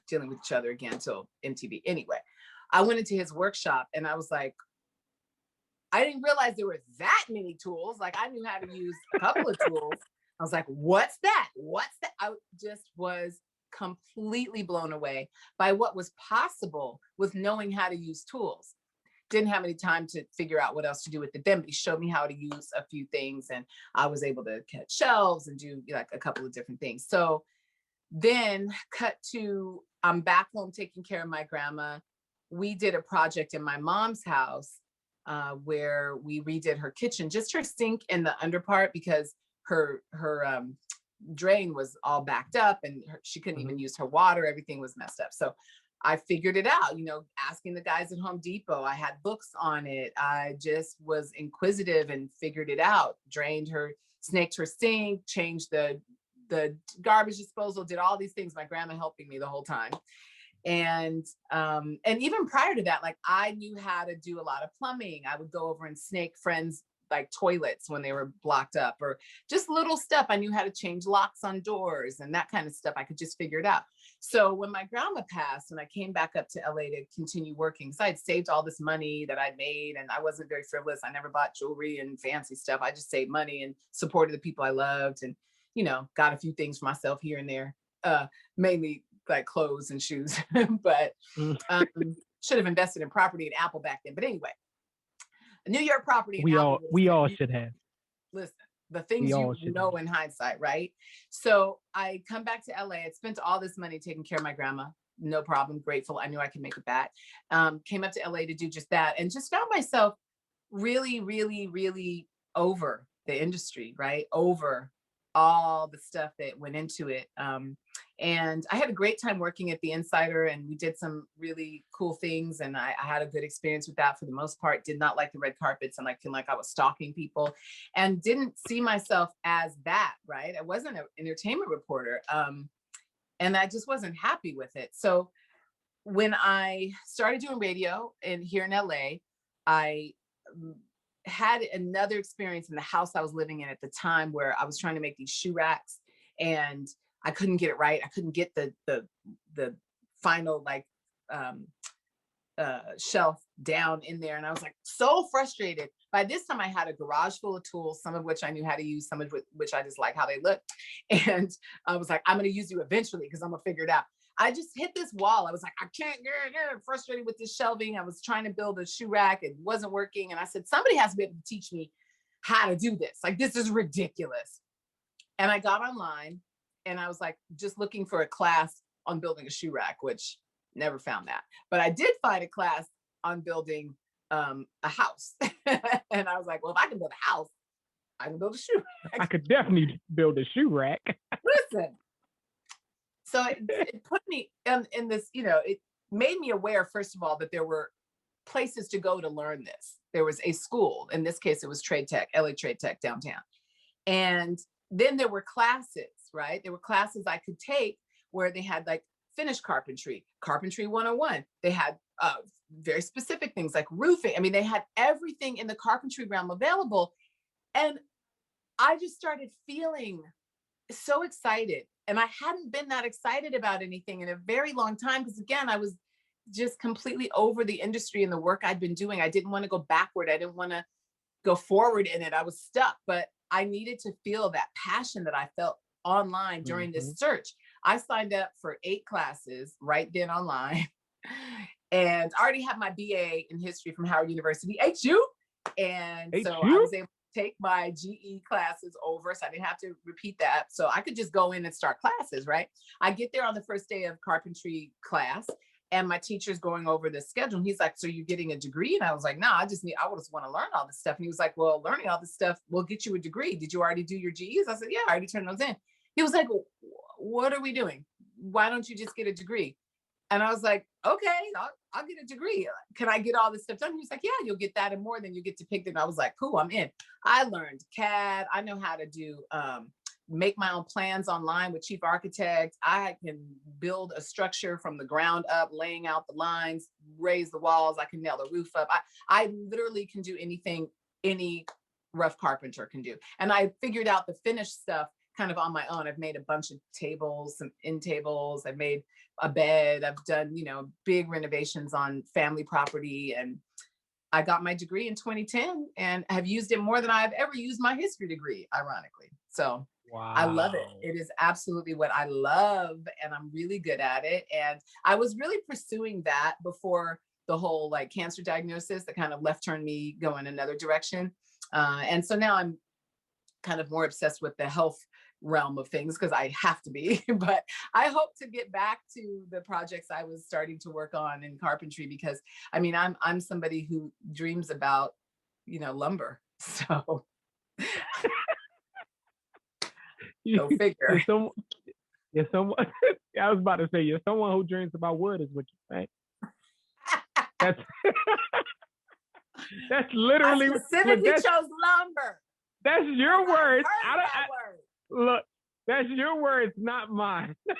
S3: dealing with each other again until MTV. Anyway, I went into his workshop, and I was like, I didn't realize there were that many tools. Like, I knew how to use a couple of tools. I was like, what's that? I just was completely blown away by what was possible with knowing how to use tools. Didn't have any time to figure out what else to do with it then, but he showed me how to use a few things, and I was able to cut shelves and do like a couple of different things. So then cut to, I'm back home taking care of my grandma. We did a project in my mom's house where we redid her kitchen, just her sink and the under part, because her drain was all backed up and she couldn't even use her water. Everything was messed up. So I figured it out, asking the guys at Home Depot. I had books on it. I just was inquisitive and figured it out. Snaked her sink, changed the garbage disposal, did all these things. My grandma helping me the whole time. And even prior to that, like I knew how to do a lot of plumbing. I would go over and snake friends like toilets when they were blocked up, or just little stuff. I knew how to change locks on doors and that kind of stuff. I could just figure it out. So when my grandma passed and I came back up to LA to continue working, so I'd saved all this money that I'd made, and I wasn't very frivolous. I never bought jewelry and fancy stuff. I just saved money and supported the people I loved, and got a few things for myself here and there, mainly like clothes and shoes, but should have invested in property in Apple back then. But anyway, a New York property.
S2: We all should have.
S3: Listen, the things in hindsight, right? So I come back to LA. I spent all this money taking care of my grandma. No problem. Grateful. I knew I could make it back. Came up to LA to do just that, and just found myself really, really, really over the industry, right? Over all the stuff that went into it. And I had a great time working at The Insider, and we did some really cool things. And I had a good experience with that for the most part. Did not like the red carpets and like feeling like I was stalking people, and didn't see myself as that, right? I wasn't an entertainment reporter. And I just wasn't happy with it. So when I started doing radio here in LA, I had another experience in the house I was living in at the time, where I was trying to make these shoe racks and I couldn't get it right. I couldn't get the final shelf down in there. And I was like so frustrated. By this time I had a garage full of tools, some of which I knew how to use, some of which I just like how they look. And I was like, I'm going to use you eventually because I'm going to figure it out. I just hit this wall. I was like, I can't get it. Frustrated with this shelving. I was trying to build a shoe rack. It wasn't working. And I said, somebody has to be able to teach me how to do this. Like, this is ridiculous. And I got online and I was like, just looking for a class on building a shoe rack, which never found that. But I did find a class on building a house. And I was like, well, if I can build a house, I can build a shoe rack.
S2: I could definitely build a shoe rack.
S3: Listen. So it put me in this, it made me aware, first of all, that there were places to go to learn this. There was a school, in this case, it was Trade Tech, LA Trade Tech downtown. And then there were classes, right? There were classes I could take where they had like finished carpentry 101. They had very specific things like roofing. I mean, they had everything in the carpentry realm available. And I just started feeling so excited. And I hadn't been that excited about anything in a very long time, because again, I was just completely over the industry and the work I'd been doing. I didn't want to go backward. I didn't want to go forward in it. I was stuck, but I needed to feel that passion that I felt online during this search. I signed up for 8 classes right then online. And I already had my BA in history from Howard University, HU. And so I was able to take my GE classes over, so I didn't have to repeat that. So I could just go in and start classes, right? I get there on the first day of carpentry class, and my teacher's going over the schedule. And he's like, so you're getting a degree? And I was like, no, I just want to learn all this stuff. And he was like, well, learning all this stuff will get you a degree. Did you already do your GEs? I said, yeah, I already turned those in. He was like, what are we doing? Why don't you just get a degree? And I was like, okay, I'll get a degree. Can I get all this stuff done? He was like, yeah, you'll get that and more, then you get to pick them. I was like, cool, I'm in. I learned CAD. I know how to do, make my own plans online with Chief Architect. I can build a structure from the ground up, laying out the lines, raise the walls. I can nail the roof up. I literally can do anything any rough carpenter can do. And I figured out the finished stuff kind of on my own. I've made a bunch of tables, some end tables. I've made a bed. I've done, big renovations on family property. And I got my degree in 2010 and have used it more than I've ever used my history degree, ironically. So
S2: Wow.
S3: I love it. It is absolutely what I love, and I'm really good at it. And I was really pursuing that before the whole like cancer diagnosis that kind of left turned me going another direction. And so now I'm kind of more obsessed with the health realm of things because I have to be. But I hope to get back to the projects I was starting to work on in carpentry, because I mean I'm somebody who dreams about, lumber. So go figure.
S2: You're someone. I was about to say you're someone who dreams about wood, is what you say. That's that's literally.
S3: I specifically chose lumber.
S2: That's your words.
S3: Word.
S2: Look, that's your words, not mine.
S3: Okay.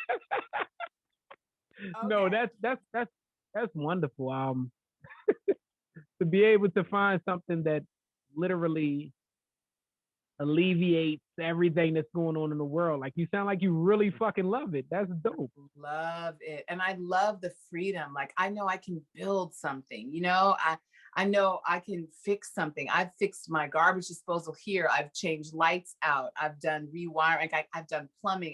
S2: No, that's wonderful. To be able to find something that literally alleviates everything that's going on in the world. Like, you sound like you really fucking love it. That's dope.
S3: Love it. And I love the freedom. Like, I know I can build something, I know I can fix something. I've fixed my garbage disposal here. I've changed lights out. I've done rewiring. I've done plumbing.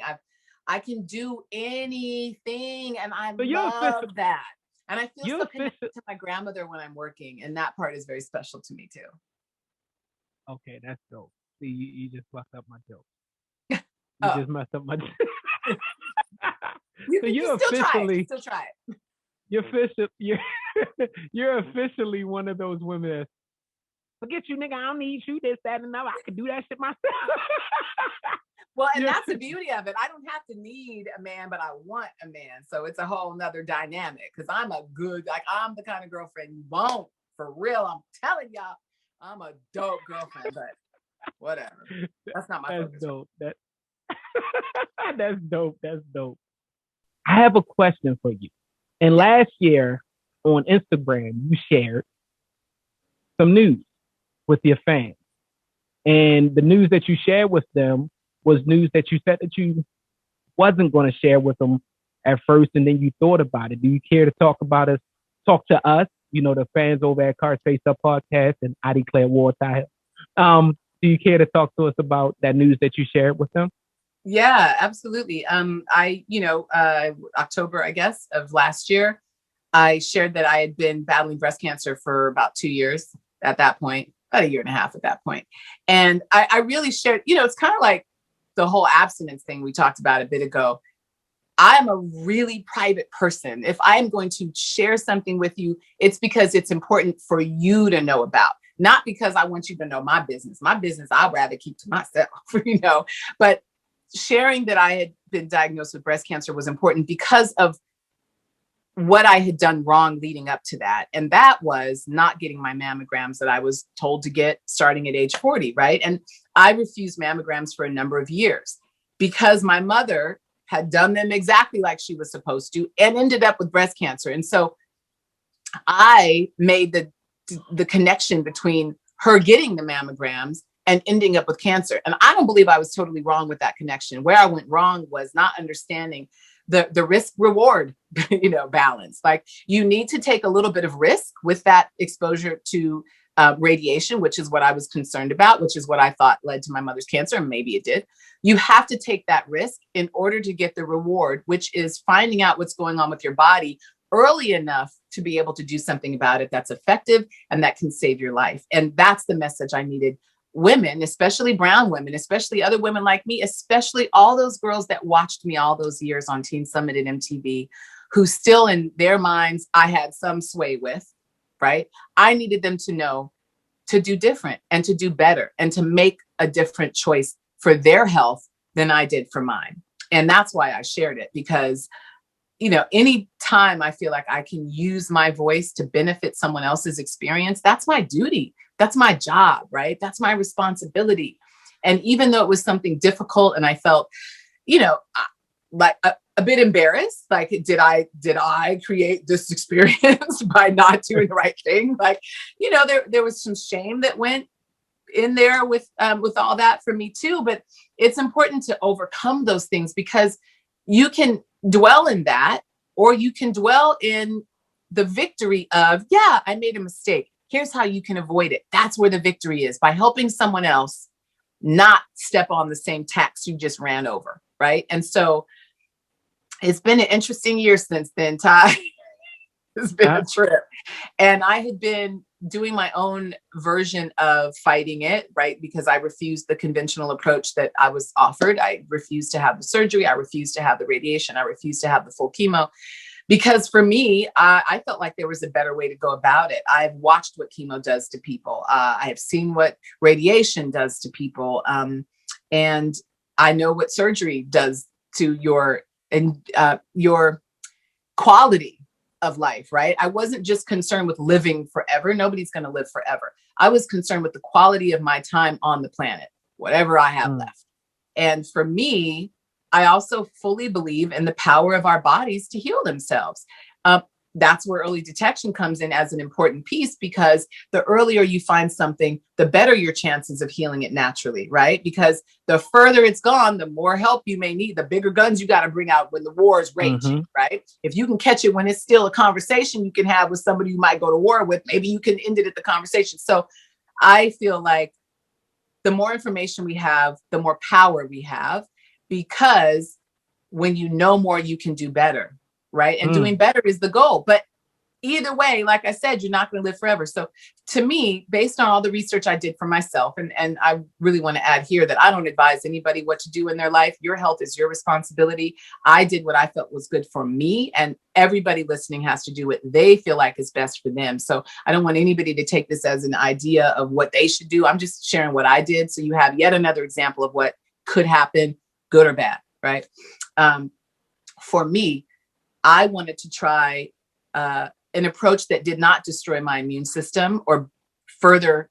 S3: I can do anything, and I love that. And I feel so connected to my grandmother when I'm working, and that part is very special to me too.
S2: Okay, that's dope. See, you just fucked up my joke. You just messed up my joke.
S3: You still try it.
S2: You're officially one of those women that's, forget you, nigga, I don't need you, this, that, and another. I can do that shit myself.
S3: Well, and that's the beauty of it. I don't have to need a man, but I want a man. So it's a whole nother dynamic, because I'm I'm the kind of girlfriend you want, for real. I'm telling y'all, I'm a dope girlfriend, but whatever. That's not my focus.
S2: Dope. That's dope. That's dope. I have a question for you. And last year on Instagram, you shared some news with your fans. And the news that you shared with them was news that you said that you wasn't going to share with them at first, and then you thought about it. Do you care to talk to us, the fans over at Cards Face Up Podcast, and I Declare War, Ty Hill? Do you care to talk to us about that news that you shared with them?
S3: Yeah, absolutely. October, I guess, of last year, I shared that I had been battling breast cancer for about 2 years at that point, about a year and a half at that point. And I really shared, it's kind of like the whole abstinence thing we talked about a bit ago. I'm a really private person. If I am going to share something with you, it's because it's important for you to know about, not because I want you to know my business. My business, I'd rather keep to myself, but sharing that I had been diagnosed with breast cancer was important because of what I had done wrong leading up to that. And that was not getting my mammograms that I was told to get starting at age 40, right? And I refused mammograms for a number of years because my mother had done them exactly like she was supposed to and ended up with breast cancer. And so I made the connection between her getting the mammograms and ending up with cancer. And I don't believe I was totally wrong with that connection. Where I went wrong was not understanding the risk reward, balance. Like, you need to take a little bit of risk with that exposure to radiation, which is what I was concerned about, which is what I thought led to my mother's cancer. And maybe it did. You have to take that risk in order to get the reward, which is finding out what's going on with your body early enough to be able to do something about it that's effective and that can save your life. And that's the message I needed women, especially brown women, especially other women like me, especially all those girls that watched me all those years on Teen Summit and MTV, who still in their minds I had some sway with, right? I needed them to know to do different and to do better and to make a different choice for their health than I did for mine. And that's why I shared it, because any time I feel like I can use my voice to benefit someone else's experience, that's my duty. That's my job, right? That's my responsibility. And even though it was something difficult and I felt, like a bit embarrassed, like, did I create this experience by not doing the right thing? Like, there was some shame that went in there with all that for me too. But it's important to overcome those things, because you can dwell in that, or you can dwell in the victory of, yeah, I made a mistake. Here's how you can avoid it. That's where the victory is, by helping someone else not step on the same tacks you just ran over, right? And so it's been an interesting year since then, Ty. It's been a trip. And I had been doing my own version of fighting it, right? Because I refused the conventional approach that I was offered. I refused to have the surgery. I refused to have the radiation. I refused to have the full chemo. Because for me, I felt like there was a better way to go about it. I've watched what chemo does to people. I have seen what radiation does to people. And I know what surgery does to your quality of life, right? I wasn't just concerned with living forever. Nobody's going to live forever. I was concerned with the quality of my time on the planet, whatever I have left. And for me, I also fully believe in the power of our bodies to heal themselves. That's where early detection comes in as an important piece, because the earlier you find something, the better your chances of healing it naturally, right? Because the further it's gone, the more help you may need, the bigger guns you got to bring out when the war is raging, right? If you can catch it when it's still a conversation you can have with somebody you might go to war with, maybe you can end it at the conversation. So I feel like the more information we have, the more power we have, because when you know more, you can do better. Right. And doing better is the goal. But either way, like I said, you're not going to live forever. So to me, based on all the research I did for myself, and I really want to add here that I don't advise anybody what to do in their life. Your health is your responsibility. I did what I felt was good for me, and everybody listening has to do what they feel like is best for them. So I don't want anybody to take this as an idea of what they should do. I'm just sharing what I did. So you have yet another example of what could happen, good or bad. Right. For me, I wanted to try an approach that did not destroy my immune system or further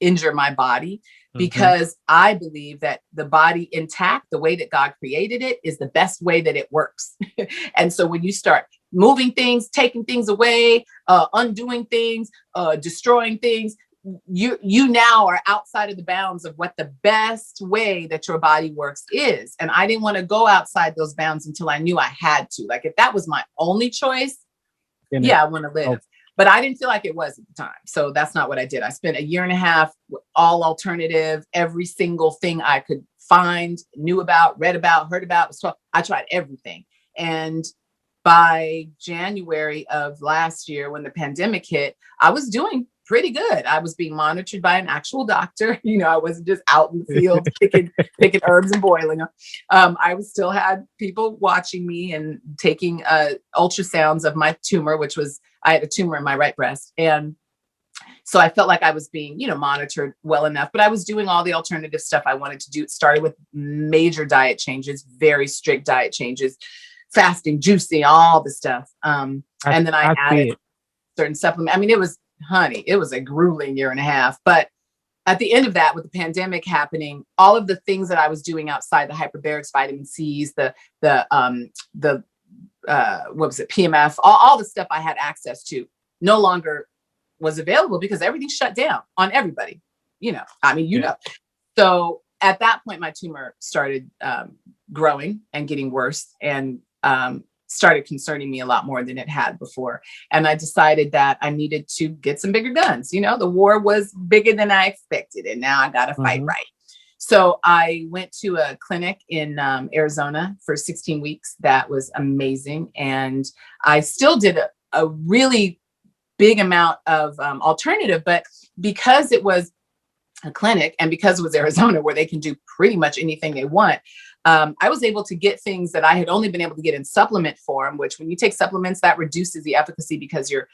S3: injure my body, because I believe that the body intact, the way that God created it, is the best way that it works. And so when you start moving things, taking things away, undoing things, destroying things, you now are outside of the bounds of what the best way that your body works is. And I didn't want to go outside those bounds until I knew I had to. Like, if that was my only choice, I want to live. Oh. But I didn't feel like it was at the time. So that's not what I did. I spent a year and a half, all alternative, every single thing I could find, knew about, read about, heard about. So I tried everything. And by January of last year, when the pandemic hit, I was doing pretty good. I was being monitored by an actual doctor. You know, I wasn't just out in the field picking herbs and boiling them. I still had people watching me and taking ultrasounds of my tumor, I had a tumor in my right breast. And so I felt like I was being, monitored well enough, but I was doing all the alternative stuff I wanted to do. It started with major diet changes, very strict diet changes, fasting, juicing, all the stuff. And then I added certain supplements. I mean, it was a grueling year and a half. But at the end of that, with the pandemic happening, all of the things that I was doing outside the hyperbarics, vitamin C's, PMF, all the stuff I had access to no longer was available because everything shut down on everybody. So at that point, my tumor started growing and getting worse, and started concerning me a lot more than it had before. And I decided that I needed to get some bigger guns. The war was bigger than I expected, and now I got to fight right. So I went to a clinic in Arizona for 16 weeks. That was amazing. And I still did a really big amount of alternative, but because it was a clinic and because it was Arizona, where they can do pretty much anything they want, I was able to get things that I had only been able to get in supplement form, which when you take supplements, that reduces the efficacy because your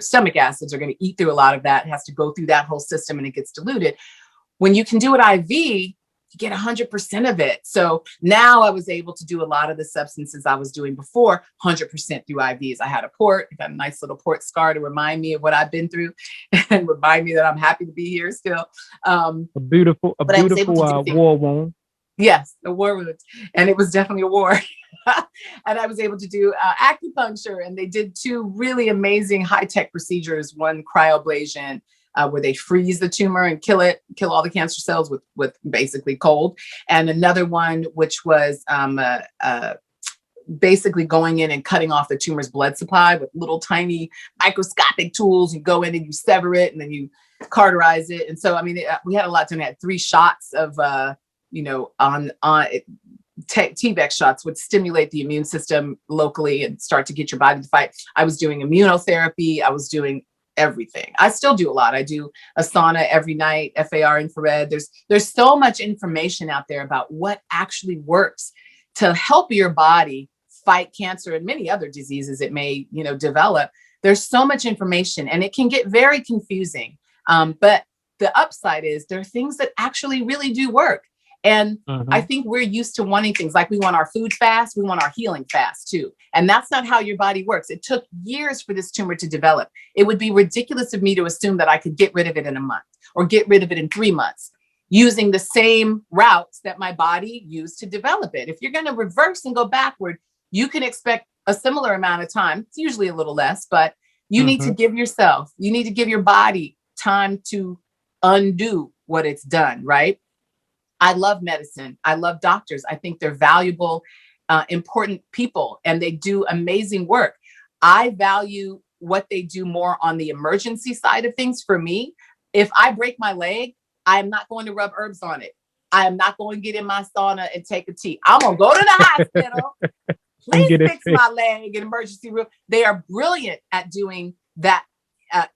S3: stomach acids are going to eat through a lot of that. It has to go through that whole system and it gets diluted. When you can do it IV, you get 100% of it. So now I was able to do a lot of the substances I was doing before 100% through IVs. I had I got a nice little port scar to remind me of what I've been through and remind me that I'm happy to be here still. A beautiful
S2: war wound.
S3: Yes, a war wound. And it was definitely a war. And I was able to do acupuncture, and they did 2 really amazing high-tech procedures. One, cryoablation, where they freeze the tumor and kill all the cancer cells with basically cold. And another one, which was basically going in and cutting off the tumor's blood supply with little tiny microscopic tools. You go in and you sever it and then you cauterize it. And so, I mean, we had a lot done. We had 3 shots of, T-Vex shots would stimulate the immune system locally and start to get your body to fight. I was doing immunotherapy. I was doing everything. I still do a lot. I do a sauna every night, FAR infrared. There's so much information out there about what actually works to help your body fight cancer and many other diseases it may, develop. There's so much information and it can get very confusing. But the upside is there are things that actually really do work. And I think we're used to wanting things like we want our food fast, we want our healing fast too. And that's not how your body works. It took years for this tumor to develop. It would be ridiculous of me to assume that I could get rid of it in a month or get rid of it in 3 months using the same routes that my body used to develop it. If you're going to reverse and go backward, you can expect a similar amount of time. It's usually a little less, but you need to give your body time to undo what it's done, right? I love medicine. I love doctors. I think they're valuable, important people, and they do amazing work. I value what they do more on the emergency side of things. For me, if I break my leg, I'm not going to rub herbs on it. I am not going to get in my sauna and take a tea. I'm going to go to the hospital. Please fix my leg in emergency room. They are brilliant at doing that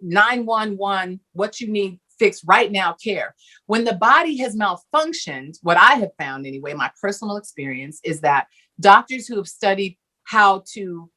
S3: 911, what you need fixed right now care. When the body has malfunctioned, what I have found anyway, my personal experience is that doctors who have studied how to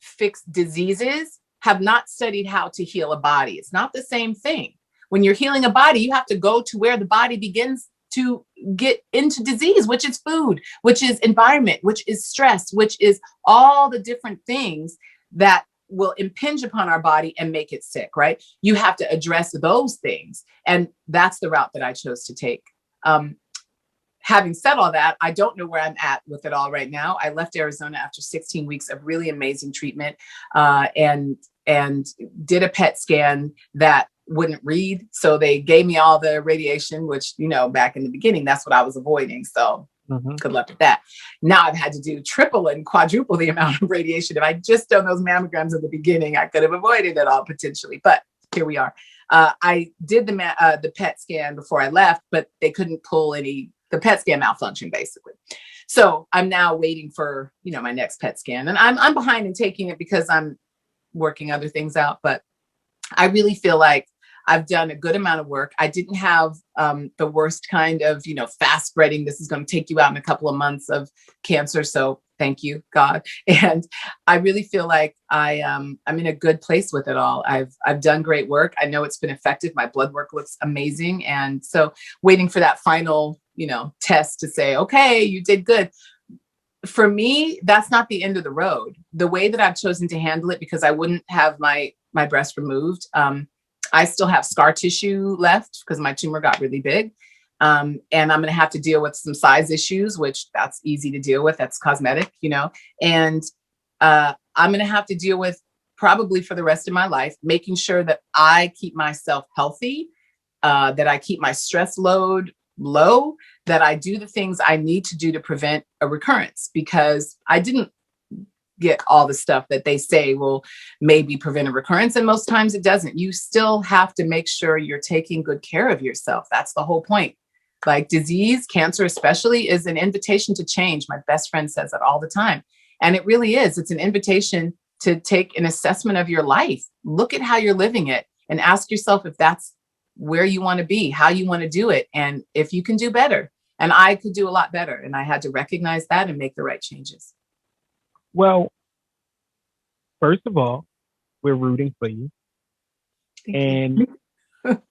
S3: fix diseases have not studied how to heal a body. It's not the same thing. When you're healing a body, you have to go to where the body begins to get into disease, which is food, which is environment, which is stress, which is all the different things that will impinge upon our body and make it sick, right? You have to address those things. And that's the route that I chose to take. Having said all that, I don't know where I'm at with it all right now. I left Arizona after 16 weeks of really amazing treatment and did a PET scan that wouldn't read. So they gave me all the radiation, which, back in the beginning, that's what I was avoiding. So good luck with that. Now I've had to do triple and quadruple the amount of radiation. If I just done those mammograms at the beginning, I could have avoided it all potentially, but here we are. I did the PET scan before I left, but they couldn't pull the PET scan malfunction basically. So I'm now waiting for, my next PET scan, and I'm behind in taking it because I'm working other things out, but I really feel like I've done a good amount of work. I didn't have the worst kind of, fast spreading, this is going to take you out in a couple of months of cancer. So thank you, God. And I really feel like I'm in a good place with it all. I've done great work. I know it's been effective. My blood work looks amazing. And so waiting for that final, test to say, okay, you did good. For me, that's not the end of the road. The way that I've chosen to handle it, because I wouldn't have my breast removed, I still have scar tissue left because my tumor got really big. And I'm going to have to deal with some size issues, which that's easy to deal with. That's cosmetic, and I'm going to have to deal with probably for the rest of my life, making sure that I keep myself healthy, that I keep my stress load low, that I do the things I need to do to prevent a recurrence, because I didn't get all the stuff that they say will maybe prevent a recurrence. And most times it doesn't. You still have to make sure you're taking good care of yourself. That's the whole point. Like disease, cancer especially, is an invitation to change. My best friend says that all the time. And it really is. It's an invitation to take an assessment of your life. Look at how you're living it and ask yourself if that's where you want to be, how you want to do it, and if you can do better. And I could do a lot better. And I had to recognize that and make the right changes.
S2: Well, first of all, we're rooting for you. And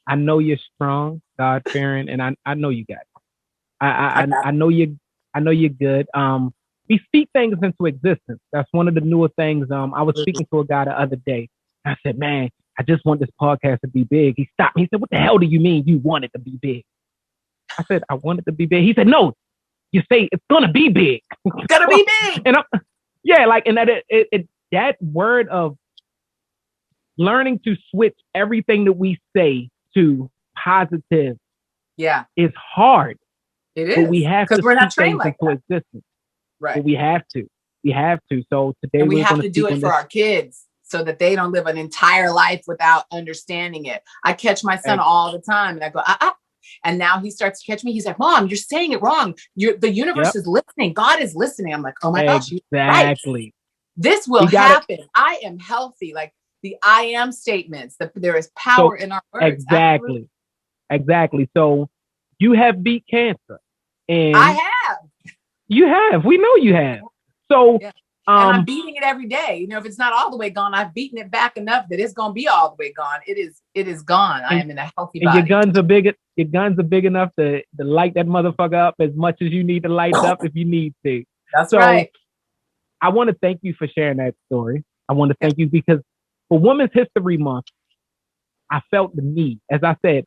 S2: I know you're strong, God-fearing, and I know you got it. I know you're good. We speak things into existence. That's one of the newer things. I was speaking to a guy the other day. I said, man, I just want this podcast to be big. He stopped me. He said, what the hell do you mean you want it to be big? I said, I want it to be big. He said, no, you say it's going to be big.
S3: It's going to be big.
S2: And and that word of learning to switch everything that we say to positive is hard.
S3: It is.
S2: But we have to
S3: we're not
S2: speak
S3: trained
S2: things
S3: like
S2: into
S3: that.
S2: existence.
S3: Right.
S2: But we have to. We have to. So today
S3: and we
S2: we're
S3: have
S2: going
S3: to
S2: to
S3: do
S2: speak
S3: it
S2: on
S3: for
S2: this.
S3: our kids so that they don't live an entire life without understanding it. I catch my son all the time and I go, and now he starts to catch me. He's like, Mom, you're saying it wrong. The universe is listening. God is listening. I'm like, oh my gosh,
S2: Exactly.
S3: Right. This will happen. I am healthy. Like the I am statements, there is power in our words.
S2: Exactly. So you have beat cancer. And
S3: I have.
S2: You have. We know you have. So
S3: and I'm beating it every day. You know, if it's not all the way gone, I've beaten it back enough that it's gonna be all the way gone. It is gone. I am in a healthy body.
S2: Your guns are big. Your guns are big enough to light that motherfucker up as much as you need to light it up if you need to.
S3: That's right.
S2: I want to thank you for sharing that story. I want to thank you because for Women's History Month, I felt the need. As I said,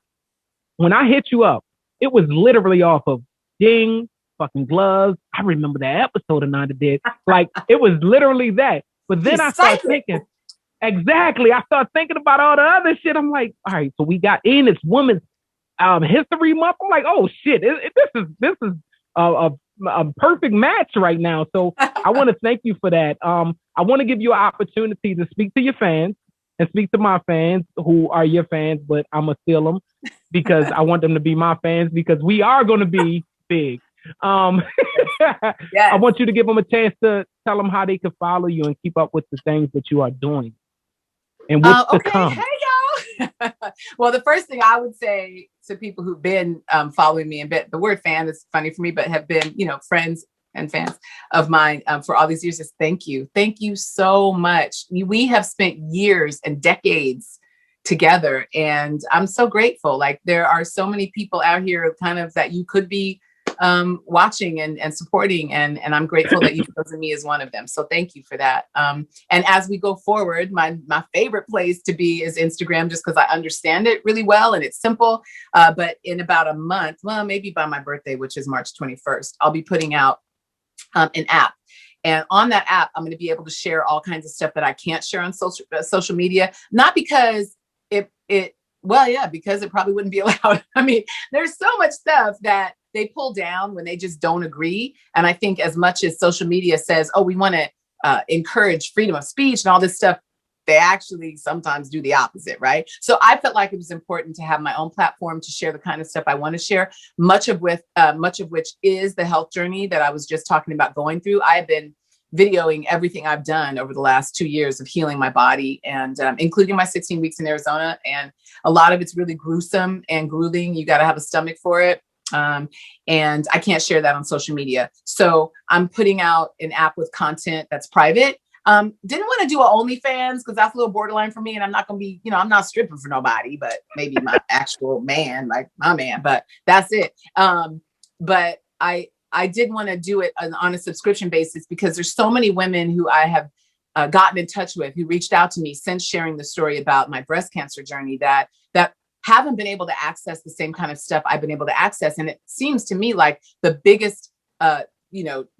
S2: when I hit you up, it was literally off of ding, fucking gloves. I remember that episode Ananda did. Like, it was literally that. But then I started thinking, I started thinking about all the other shit. I'm like, all right, so we got in it's Women's History Month. I'm like, oh shit, this is a perfect match right now. So I want to thank you for that. I want to give you an opportunity to speak to your fans and speak to my fans who are your fans, but I'm gonna steal them because I want them to be my fans because we are going to be big. I want you to give them a chance to tell them how they can follow you and keep up with the things that you are doing and what's to come.
S3: Hey, y'all. Well, the first thing I would say to people who've been following me, and the word fan is funny for me, but have been, friends and fans of mine for all these years, is thank you. Thank you so much. We have spent years and decades together, and I'm so grateful. Like, there are so many people out here kind of that you could be watching and supporting, and I'm grateful that you've chosen me as one of them. So thank you for that. And as we go forward, my favorite place to be is Instagram, just because I understand it really well and it's simple. But in about a month, well, maybe by my birthday, which is March 21st, I'll be putting out an app. And on that app, I'm going to be able to share all kinds of stuff that I can't share on social media, not because because it probably wouldn't be allowed. I mean, there's so much stuff that they pull down when they just don't agree. And I think as much as social media says, oh, we want to encourage freedom of speech and all this stuff, they actually sometimes do the opposite, right? So I felt like it was important to have my own platform to share the kind of stuff I want to share, much of which is the health journey that I was just talking about going through. I've been videoing everything I've done over the last 2 years of healing my body, and including my 16 weeks in Arizona. And a lot of it's really gruesome and grueling. You got to have a stomach for it. And I can't share that on social media. So I'm putting out an app with content that's private. Didn't want to do an OnlyFans because that's a little borderline for me. And I'm not going to be, I'm not stripping for nobody, but maybe my actual man, like my man, but that's it. But I did want to do it on a subscription basis because there's so many women who I have gotten in touch with who reached out to me since sharing the story about my breast cancer journey that haven't been able to access the same kind of stuff I've been able to access. And it seems to me like the biggest,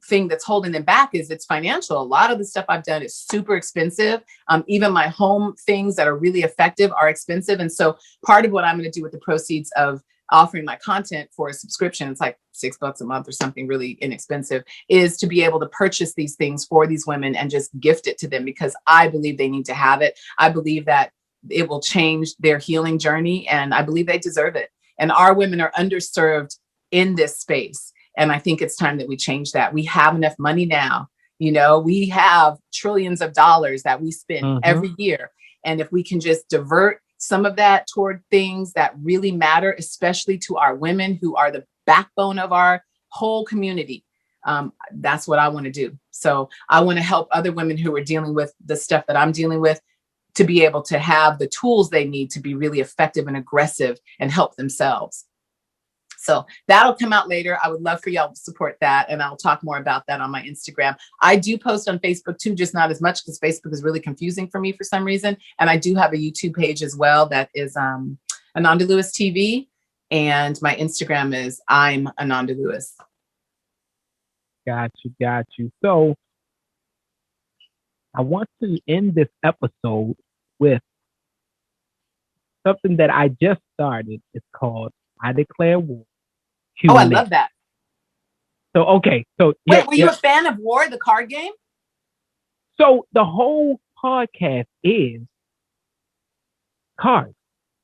S3: thing that's holding them back is it's financial. A lot of the stuff I've done is super expensive. Even my home things that are really effective are expensive. And so part of what I'm going to do with the proceeds of offering my content for a subscription, it's like $6 a month or something really inexpensive, is to be able to purchase these things for these women and just gift it to them because I believe they need to have it. I believe that it will change their healing journey, and I believe they deserve it. And our women are underserved in this space. And I think it's time that we change that. We have enough money now. We have trillions of dollars that we spend every year. And if we can just divert some of that toward things that really matter, especially to our women who are the backbone of our whole community, that's what I want to do. So I want to help other women who are dealing with the stuff that I'm dealing with to be able to have the tools they need to be really effective and aggressive and help themselves. So that'll come out later. I would love for y'all to support that. And I'll talk more about that on my Instagram. I do post on Facebook too, just not as much because Facebook is really confusing for me for some reason. And I do have a YouTube page as well. That is ANANDALEWIS TV. And my Instagram is I'm Ananda Lewis.
S2: Got you. So I want to end this episode with something that I just started. It's called I Declare War.
S3: Q&A. Oh, I love that.
S2: So, okay. So
S3: wait, were you a fan of War, the card game?
S2: So the whole podcast is cards.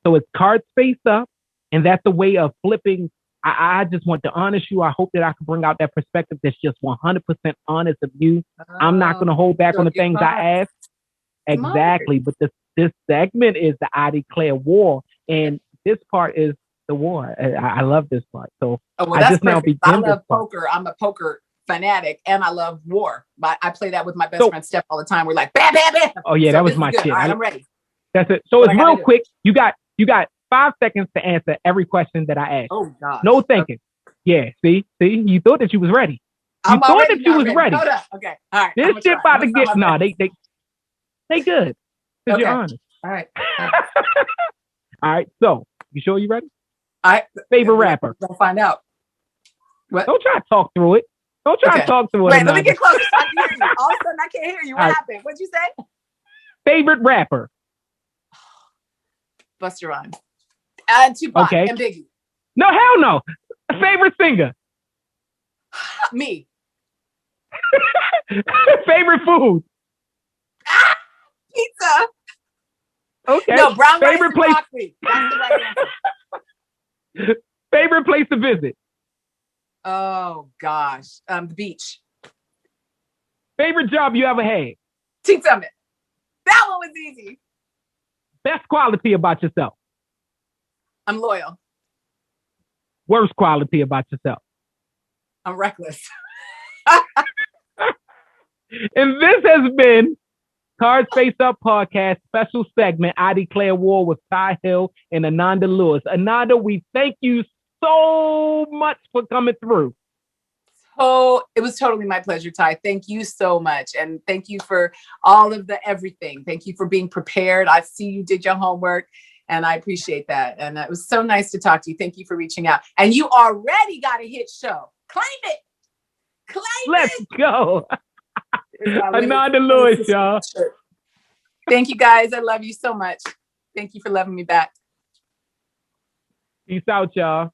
S2: So it's cards face up, and that's a way of flipping. I just want to honest you. I hope that I can bring out that perspective that's just 100% honest of you. I'm not going to hold back on the things I ask. Exactly. But this segment is the I declare war, and this part is the war. I love this part. So I just now begin.
S3: I love poker. I'm a poker fanatic, and I love war. I play that with my best friend Steph all the time. We're like, bam, bam, bam.
S2: Oh yeah, that was my shit.
S3: All right, I'm ready.
S2: That's it. So it's real quick. You got 5 seconds to answer every question that I asked.
S3: Oh God.
S2: No thinking. Okay. Yeah. See. You thought that you was ready. You thought that you was ready.
S3: Hold up. Okay. All right.
S2: This shit about to get. No, they good. Because you're honest.
S3: All right.
S2: All right. So you sure you ready?
S3: All right.
S2: Favorite rapper.
S3: We'll find out. What?
S2: Don't try to talk through it. Don't try to talk through it.
S3: Wait, let me get closer so I can hear you. All of a sudden, I can't hear you. What happened? What'd you say?
S2: Favorite rapper.
S3: Busta Rhymes. And Tupac and Biggie.
S2: No, hell no. Favorite singer.
S3: Me.
S2: Favorite food.
S3: Pizza.
S2: Okay.
S3: No, brown rice
S2: favorite
S3: and
S2: place.
S3: broccoli. That's the right answer.
S2: Favorite place to visit.
S3: Oh gosh, the beach.
S2: Favorite job you ever had.
S3: Teen Summit. That one was easy.
S2: Best quality about yourself.
S3: I'm loyal.
S2: Worst quality about yourself.
S3: I'm reckless.
S2: And this has been Cards Face Up Podcast special segment, I Declare War with Ty Hill and Ananda Lewis. Ananda, we thank you so much for coming through.
S3: Oh, it was totally my pleasure, Ty. Thank you so much. And thank you for all of the everything. Thank you for being prepared. I see you did your homework and I appreciate that. And it was so nice to talk to you. Thank you for reaching out. And you already got a hit show. Claim it.
S2: Let's go. Ananda Lewis, y'all.
S3: Thank you guys. I love you so much. Thank you for loving me back.
S2: Peace out, y'all.